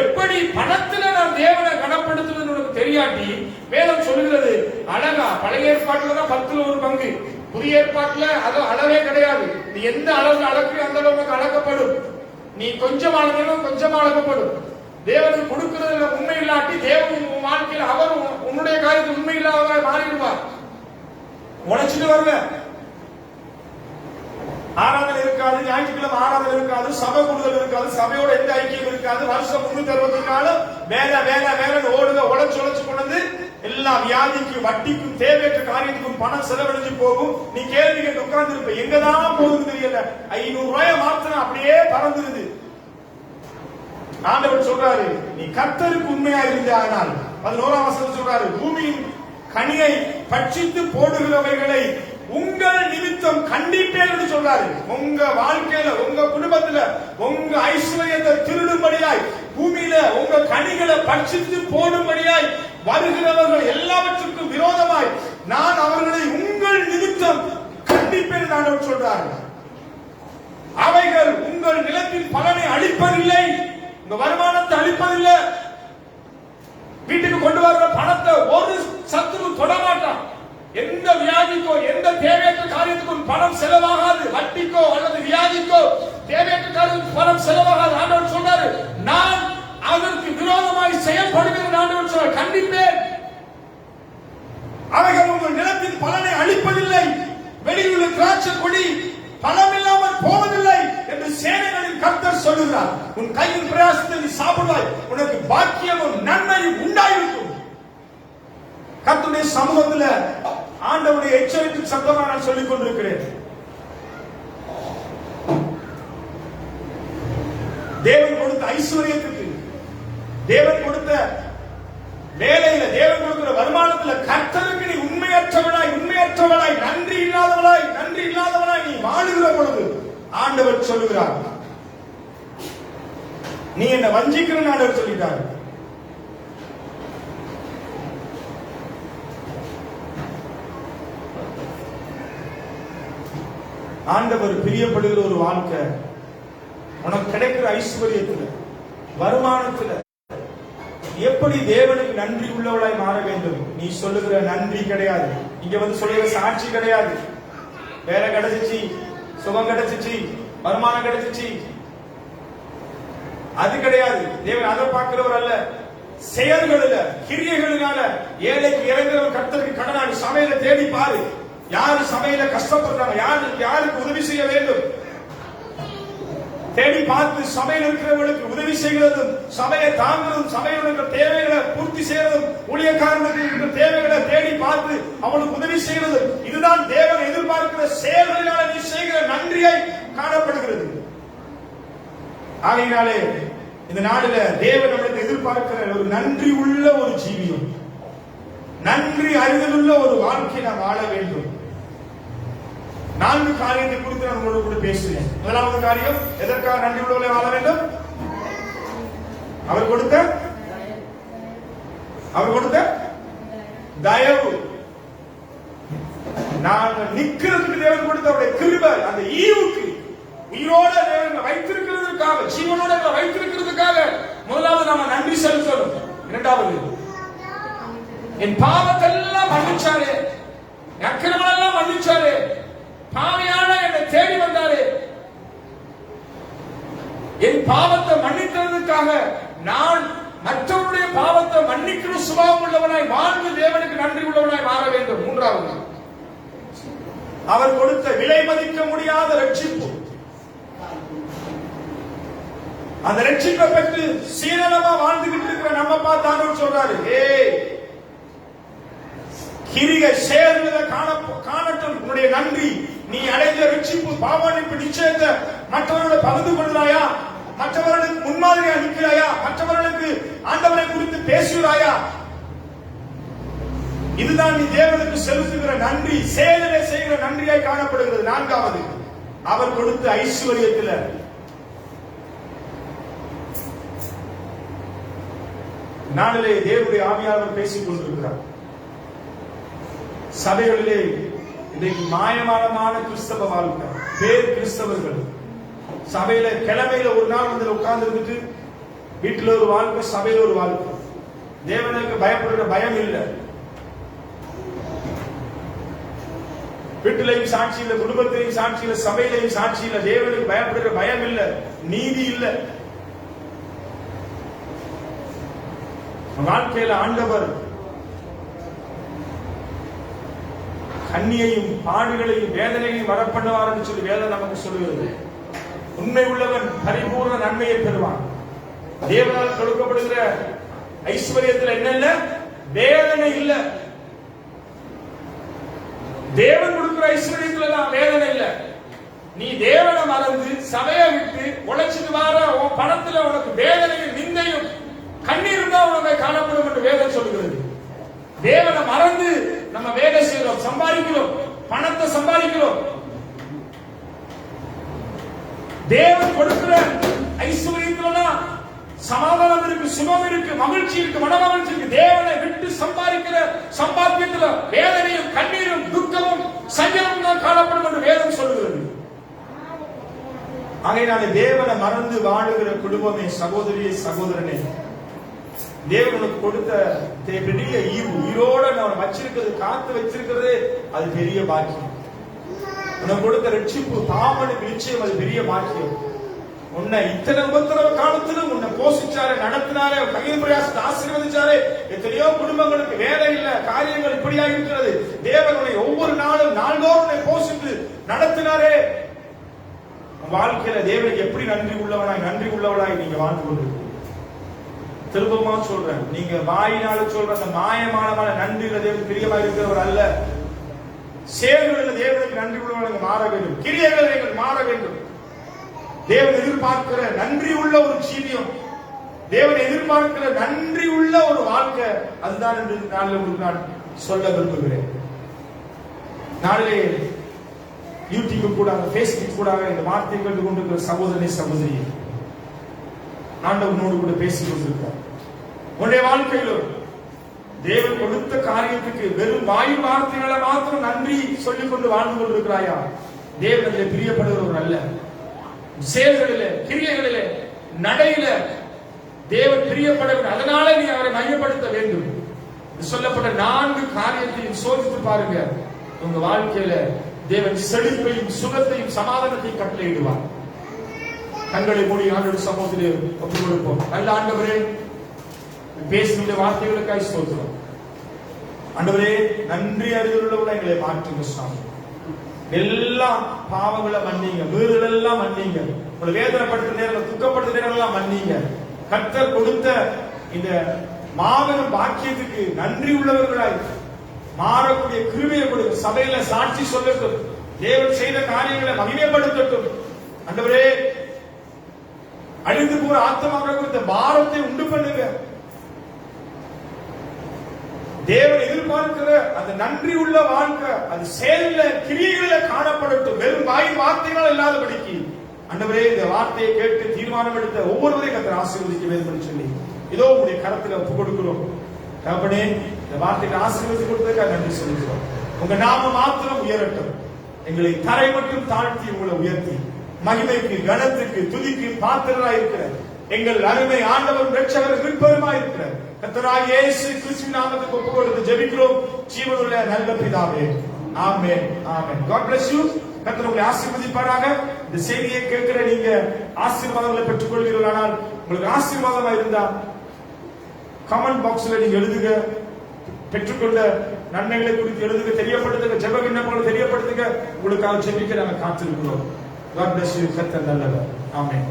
எப்படி பணத்துல நான் தேவனை கனப்படுத்துவது உனக்கு தெரியாட்டி, வேதம் சொல்லுகிறது அழகா. பழைய ஏற்பாட்டுல தான் 10ல் 1 பங்கு, புதிய ஏற்பாட்டுல அது அளவே கிடையாது. நீ எந்த அளவுக்கு அளக்கு அந்த அளவுக்கு அளக்கப்படும். நீ கொஞ்சம் அளந்தாலும் கொஞ்சம் அளக்கப்படும். தேவனுக்கு கொடுக்கிறதுல உண்மை இல்லாட்டி தேவன் வாழ்க்கையில் அவர் உன்னுடைய காரியத்தில் உண்மை இல்லாத மாறிடுவார். உழைச்சிட்டு வருவேன், ஆராதனை இருக்காது, ஞாயிற்றுக்கிழமை ஆராதனை இருக்காது, சபை கூடுதல் இருக்காது, சபையோட எந்த ஐக்கியம் இருக்காது, வருஷம் 364 வேலை ஓடுங்க, உழைச்சு கொண்டு எல்லா வியாதிக்கும் வட்டிக்கும் தேவையற்ற காரியத்துக்கும் பணம் செலவழிஞ்சு போகும். நீ கேள்வி கேட்டு உட்கார்ந்து இருப்ப, எங்கதான் போகுதுன்னு தெரியல. 500 ரூபாய் மாத்திரம் அப்படியே பறந்துருது. ஆண்டவர் சொல்றாரு, நீ கர்த்தருக்கு உண்மையா இருந்தால் 11ஆம் வசனம் சொல்றாரு, பூமியின் கனியை பட்சித்து போடுகிறவைகளை உங்கள் நிமித்தம் கண்டிப்பேன் என்று சொல்றாரு. உங்க வாழ்க்கையில, உங்க குடும்பத்துல, உங்க ஐஸ்வர்யத்தை திருடும்படியாய், பூமியில உங்க கனிகளை பட்சித்து போடும்படியாய் வருகிறவர்கள் எல்லாவற்றுக்கும் விரோதமாய் நான் அவர்களை உங்கள் நிமித்தம் கண்டிப்பேன் என்று ஆண்டவர் சொல்றாரு. அவைகள் உங்கள் நிலத்தின் பலனை அளிப்பதில்லை, உங்க வருமானத்தை அளிப்பதில்லை. வீட்டுக்கு கொண்டு வர்ற பணத்தை ஒரு சத்துரு தொடமாட்டான். எந்த வியாதிக்கோ எந்த தேவையற்ற காரியத்துக்கும் பணம் செலவாகாது. வட்டிக்கோ அல்லது வியாதிக்கோ தேவையற்ற காரியத்துக்கு பணம் செலவாகாது. ஆண்டவர் சொல்றாரு, நான் அதற்கு விரோதமாய் செயல்படுகிற ஆண்டவர் சொல்றார், கண்டிப்பேன். அவைகள் உங்கள் நிலத்தின் பலனை அளிப்பதில்லை. வெளியுள்ள திராட்சை கொடி பலமில்லாமல் சொல்லுகிறார், உன் கையின் பிரயாசத்தை நீ சாப்பிடுவாய், உனக்கு பாக்கியமும் நன்மையும் உண்டாயிருக்கும். கர்த்தருடைய சமூகத்தில் ஆண்டவருடைய எச்சரிக்கை சத்தமாக நான் சொல்லிக் கொண்டிருக்கிறேன். தேவன் கொடுத்த ஐஸ்வர்யத்துக்கு, தேவன் கொடுத்த வேலையில, தேவன் கொடுக்கிற வருமானத்துல கர்த்தருக்கு நீ உண்மையற்றவளாய் நன்றி இல்லாதவளாய் நீ வாழுகிற பொழுது ஆண்டவர் சொல்லுகிறார், நீ என்ன வஞ்சிக்கிற ஆண்டவர் சொல்லிட்டார். ஆண்டவர் பிரியப்படுகிற ஒரு வாழ்க்கை, உனக்கு கிடைக்கிற ஐஸ்வர்யத்துல, வருமானத்துல எப்படி தேவனுக்கு நன்றி உள்ளவளாய் மாற வேண்டும். நீ சொல்லுகிற நன்றி கிடையாது, இங்க வந்து சொல்லுகிற சாட்சி கிடையாது. வேலை கிடைச்சிச்சு, சுகம் கிடைச்சிச்சு, வருமானம் கிடைச்சிச்சு, அது கிடையாது. தேவன் அதை பார்க்கிறவர் அல்ல. செயல்களில, கிரியைகளினால ஏழைக்கு இறங்குறவர் கர்த்தருக்கு கடனாளி. சபையில தேடி பாரு, யாரு சபையில கஷ்டப்படுறாங்க, யாருக்கு உதவி செய்ய வேண்டும் தேடி பார்த்து சபையில் இருக்கிறவர்களுக்கு உதவி செய்கிறதும், சபையை தாங்குறதும், சபையோட தேவைகளை பூர்த்தி செய்யறதும், ஊழியக்காரர்களுக்கு இருக்கிற தேவைகளை தேடி பார்த்து அவனுக்கு உதவி செய்கிறதும், இதுதான் தேவன் எதிர்பார்க்கிற செயல்களினால நீ செய்கிற நன்றியை காணப்படுகிறது. ஆகையினாலே இந்த நாடுல தேவன் நம்மளுக்கு எதிர்பார்க்கிற ஒரு நன்றி உள்ள ஒரு ஜீவியம், நன்றி அறிதலுள்ள ஒரு வாழ்க்கை நாம் வாழ வேண்டும். 4 காரியத்தை குறித்து நான் உங்களோடு கூட பேசுகிறேன். முதலாவது காரியம், எதற்காக நன்றி உள்ளவர்களே வாழ வேண்டும்? அவர் கொடுத்த தயவு. நாங்கள் நிக்கிறதுக்கு தேவன் கொடுத்த அவருடைய கிருபை, அந்த ஈவுக்கு, உயிரோட தேவன் வைத்திருக்கிறதுக்காக, ஜீவனோட வைத்திருக்கிறதுக்காக முதலாவது நாம நன்றி செலுத்தணும். இரண்டாவது, என் பாவத்தெல்லாம் மன்னிச்சாரே, அக்கிரமெல்லாம் மன்னிச்சாரே, பாவியான என்னை தேடி வந்தாரே, என் பாவத்தை மன்னித்ததற்காக நான் மற்றவருடைய பாவத்தை மன்னிக்கிற சுபாவம் உள்ளவனாய் வாழ்ந்து தேவனுக்கு நன்றி உள்ளவனாய் மாற வேண்டும். மூன்றாவது, அவர் கொடுத்த விலை மதிக்க முடியாத ரட்சிப்பு. அந்த ரட்சிப்பை பெற்று சீரளமா வாழ்ந்துகிட்டு இருக்கிற நம்ம பார்த்தாலும் சொல்றாரு, கிரிகை சேர்ந்தத காணட்டும் உன்னுடைய நன்றி. நீ அடைந்த ரட்சிப்பு, பாவமன்னிப்பு நிச்சயத்தை மற்றவர்களை பகிர்ந்து கொள்கிறாயா? மற்றவர்களுக்கு முன்மாதிரியா நிற்கிறாயா? மற்றவர்களுக்கு ஆண்டவரை குறித்து பேசுகிறாயா? இதுதான் நீ தேவனுக்கு செலுத்துகிற நன்றி, செயலிலே செய்கிற நன்றியாய் காணப்படுகிறது. நான்காவது, அவர் கொடுத்த ஐஸ்வர்யத்தில் நாளிலே தேவனுடைய ஆவியானவர் பேசிக் கொண்டிருக்கிறார். சபைகளிலே இன்றைக்கு மாயமானமான கிறிஸ்தவ வாழ்க்கை, பேர் கிறிஸ்தவர்கள் சபையில கிழமையில ஒரு நாள் வந்து உட்கார்ந்து இருந்துட்டு வீட்டில் ஒரு வாழ்க்கை, சபையில ஒரு வாழ்க்கை. தேவனுக்கு பயப்படுற பயம் இல்லை, வீட்டிலையும் சாட்சி இல்லை, குடும்பத்திலையும் சாட்சி இல்லை, சபையிலையும் சாட்சி இல்லை. தேவனுக்கு பயப்படுற பயம் இல்லை, நீதி இல்லை. வாழ்க்கையில ஆண்டவர் கண்ணியையும் பாடுகளையும் வேதனையையும் வரப்பண்ணுவார் என்று சொல்லி வேதம் நமக்கு சொல்லுகிறது. உண்மை உள்ளவன் பரிபூர்ண நன்மையை பெறுவான். தேவனால் கொடுக்கப்படுகிற ஐஸ்வர்யத்தில் என்ன இல்ல? வேதனை இல்ல. தேவன் கொடுக்கிற ஐஸ்வர்யத்துல தான் வேதனை இல்ல. நீ தேவனை மறந்து சபையை விட்டு உழைச்சிட்டு வர உன் பணத்துல உனக்கு வேதனையும் நிந்தையும் கண்ணீரும் தான் உனக்கு காணப்படும் என்று வேதம் சொல்லுகிறது. தேவனை மறந்து நம்ம வேலை செய்யறோம், சம்பாதிக்கிறோம், பணத்தை சம்பாதிக்கிறோம். தேவன் கொடுக்கிற ஐஸ்வர்யத்துல சமாதானம் இருக்கு, சுகம் இருக்கு, மகிழ்ச்சி இருக்கு, மனமகிழ்ச்சி இருக்கு. தேவனை விட்டு சம்பாதிக்கிற சம்பாத்தியத்துல வேதனையும் கண்ணீரும் துக்கமும் சஞ்சலமும் தான் காணப்படும் என்று வேதம் சொல்லுகிறது. ஆகையினால தேவனை மறந்து வாழுகிற குடும்பமே, சகோதரியே, சகோதரனே, தேவனுக்கு கொடுத்த பெரிய ஈவு, உயிரோட நான் வச்சிருக்கிறது, காத்து வச்சிருக்கிறது, அது பெரிய பாக்கியம். உனக்கு கொடுத்த ரட்சிப்பு, பாவனுக்கு நிச்சயம் அது பெரிய பாக்கியம். உன்னை இத்தனை உபத்திரவ காலத்திலும் உன்னை போஷிச்சாரு, நடத்தினாரே, கையில் பிரயாசத்தை ஆசீர்வதிச்சாரே. எத்தனையோ குடும்பங்களுக்கு வேலை இல்ல, காரியங்கள் இப்படியா இருக்கிறது. தேவன் உன்னை ஒவ்வொரு நாளும் நாள்தோறும் உன்னை போஷித்து நடத்தினாரே. வாழ்க்கையில தேவனுக்கு எப்படி நன்றி உள்ளவளாய் நீங்க வாழ்ந்து கொண்டிருக்கீங்க? திரும்பமா சொல்றேன், நீங்க வாயினால சொல்ற அந்த மாயமான நன்றியில தேவன் பிரியமா இருக்கிறவர் அல்ல. செயல்களில் தேவனுக்கு நன்றி உள்ளவர்கள் மாற வேண்டும், கிரியைகள் நீங்கள் மாற வேண்டும். தேவன் எதிர்பார்க்கிற நன்றி உள்ள ஒரு ஜீவியம், தேவன் எதிர்பார்க்கிற நன்றி உள்ள ஒரு வாழ்க்கை, அதுதான் என்று நாளில் உங்களுக்கு நான் சொல்ல விரும்புகிறேன். நாளிலே யூடியூப் கூட பேஸ்புக் கூட இந்த வார்த்தை கேட்டு கொண்டிருக்கிற சகோதரனை சகோதரி, ஆண்டவனோடு கூட பேசிக் கொண்டிருக்கிறார். உன்னுடைய வாழ்க்கையிலும் தேவன் கொடுத்த காரியத்துக்கு வெறும் வாயு வார்த்தைகளை மாத்திரம் நன்றி சொல்லிக் கொண்டு வாழ்ந்து கொண்டிருக்கிறாயா? தேவன் அதில் பிரியப்படுகிறவர் அல்ல. செயல்களிலே, கிரியைகளிலே, நடையில தேவன் பிரியப்படவில்லை. அதனால நீ அவரை மையப்படுத்த வேண்டும். சொல்லப்பட்ட 4 காரியத்தையும் சோதித்து பாருங்க. உங்க வாழ்க்கையில தேவன் செழிப்பையும் சுகத்தையும் சமாதானத்தையும் கட்டளையிடுவார். கண்களை மூடி ஆண்டவர் சமூகத்திலே ஒப்புக் கொடுப்போம். நல்ல ஆண்டவரே, பேசுகிற வார்த்தைகளுக்காய் ஸ்தோத்திரம். ஆண்டவரே, நன்றி அறிவுள்ளவளை எங்களை மாற்றுங்க சாமி. எல்லா பாவங்களை மன்னிங்க, மீறுதல் எல்லாம் மன்னிங்க, உங்களை வேதனைப்படுத்த நேரம், துக்கப்படுத்த நேரம் எல்லாம் மன்னிங்க. கர்த்தர் கொடுத்த இந்த மாபெரும் பாக்கியத்துக்கு நன்றி உள்ளவர்களாய் மாறக்கூடிய கிருபையை கொடுங்க. சபையில சாட்சி சொல்லட்டும், தேவன் செய்த காரியங்களை மகிமைப்படுத்தட்டும். ஆண்டவரே, அழிந்து போற ஆத்மாக்களை குறித்த பாரத்தை உண்டு பண்ணுங்க. தேவன் எதிர்பார்க்கிற அந்த நன்றி உள்ள வாழ்க்கை அது செயல்ல, கிரியைகள காணப்படட்டும். வெறும் வாய் வார்த்தைகள் இல்லாதபடிக்கு ஆண்டவரே, இந்த வார்த்தையை கேட்டு தீர்மானம் எடுத்த ஒவ்வொருவரையும் கர்த்தர் ஆசீர்வதிக்க வேண்டும் சொல்லி இதோ உங்களுடைய கரத்துல ஒப்புக் கொடுக்கிறோம். தகப்பனே, இந்த வார்த்தைக்கு ஆசீர்வதித்து கொடுத்ததுக்காக நன்றி சொல்லுகிறோம். உங்க நாம மாத்திரம் உயரட்டும். எங்களை தரை மட்டும் தாழ்த்தி உங்களை உயர்த்தி மகிமைக்கு, கனத்துக்கு, துதிக்கு பாத்திரராய் இருக்கிற எங்கள் அருமை ஆண்டவர் இரட்சகர் மீட்பருமாய் இருக்கிற கர்த்தராகிய இயேசு கிறிஸ்துவின் நாமத்துக்கு ஒப்புக் கொடுத்து ஜெபிக்கிறோம் ஜீவனுள்ள நல்ல பிதாவே. ஆமென், ஆமென். God bless you. கர்த்தர் உங்களை ஆசீர்வதிப்பாராக. இந்த செய்தியை கேட்கிற நீங்க ஆசீர்வாதங்களை பெற்றுக் கொள்வீர்களானால், உங்களுக்கு ஆசீர்வாதமா இருந்தா கமெண்ட் பாக்ஸ்ல நீங்க எழுதுங்க. பெற்றுக்கொண்ட நன்மைகளை குறித்து எழுதுங்க, தெரியப்படுத்துங்க. ஜெப விண்ணப்பங்களை தெரியப்படுத்துங்க. உங்களுக்காக ஜெபிக்க நாங்கள் காத்திருக்கிறோம். God bless you. கர்த்தர் நல்லவர். ஆமென்.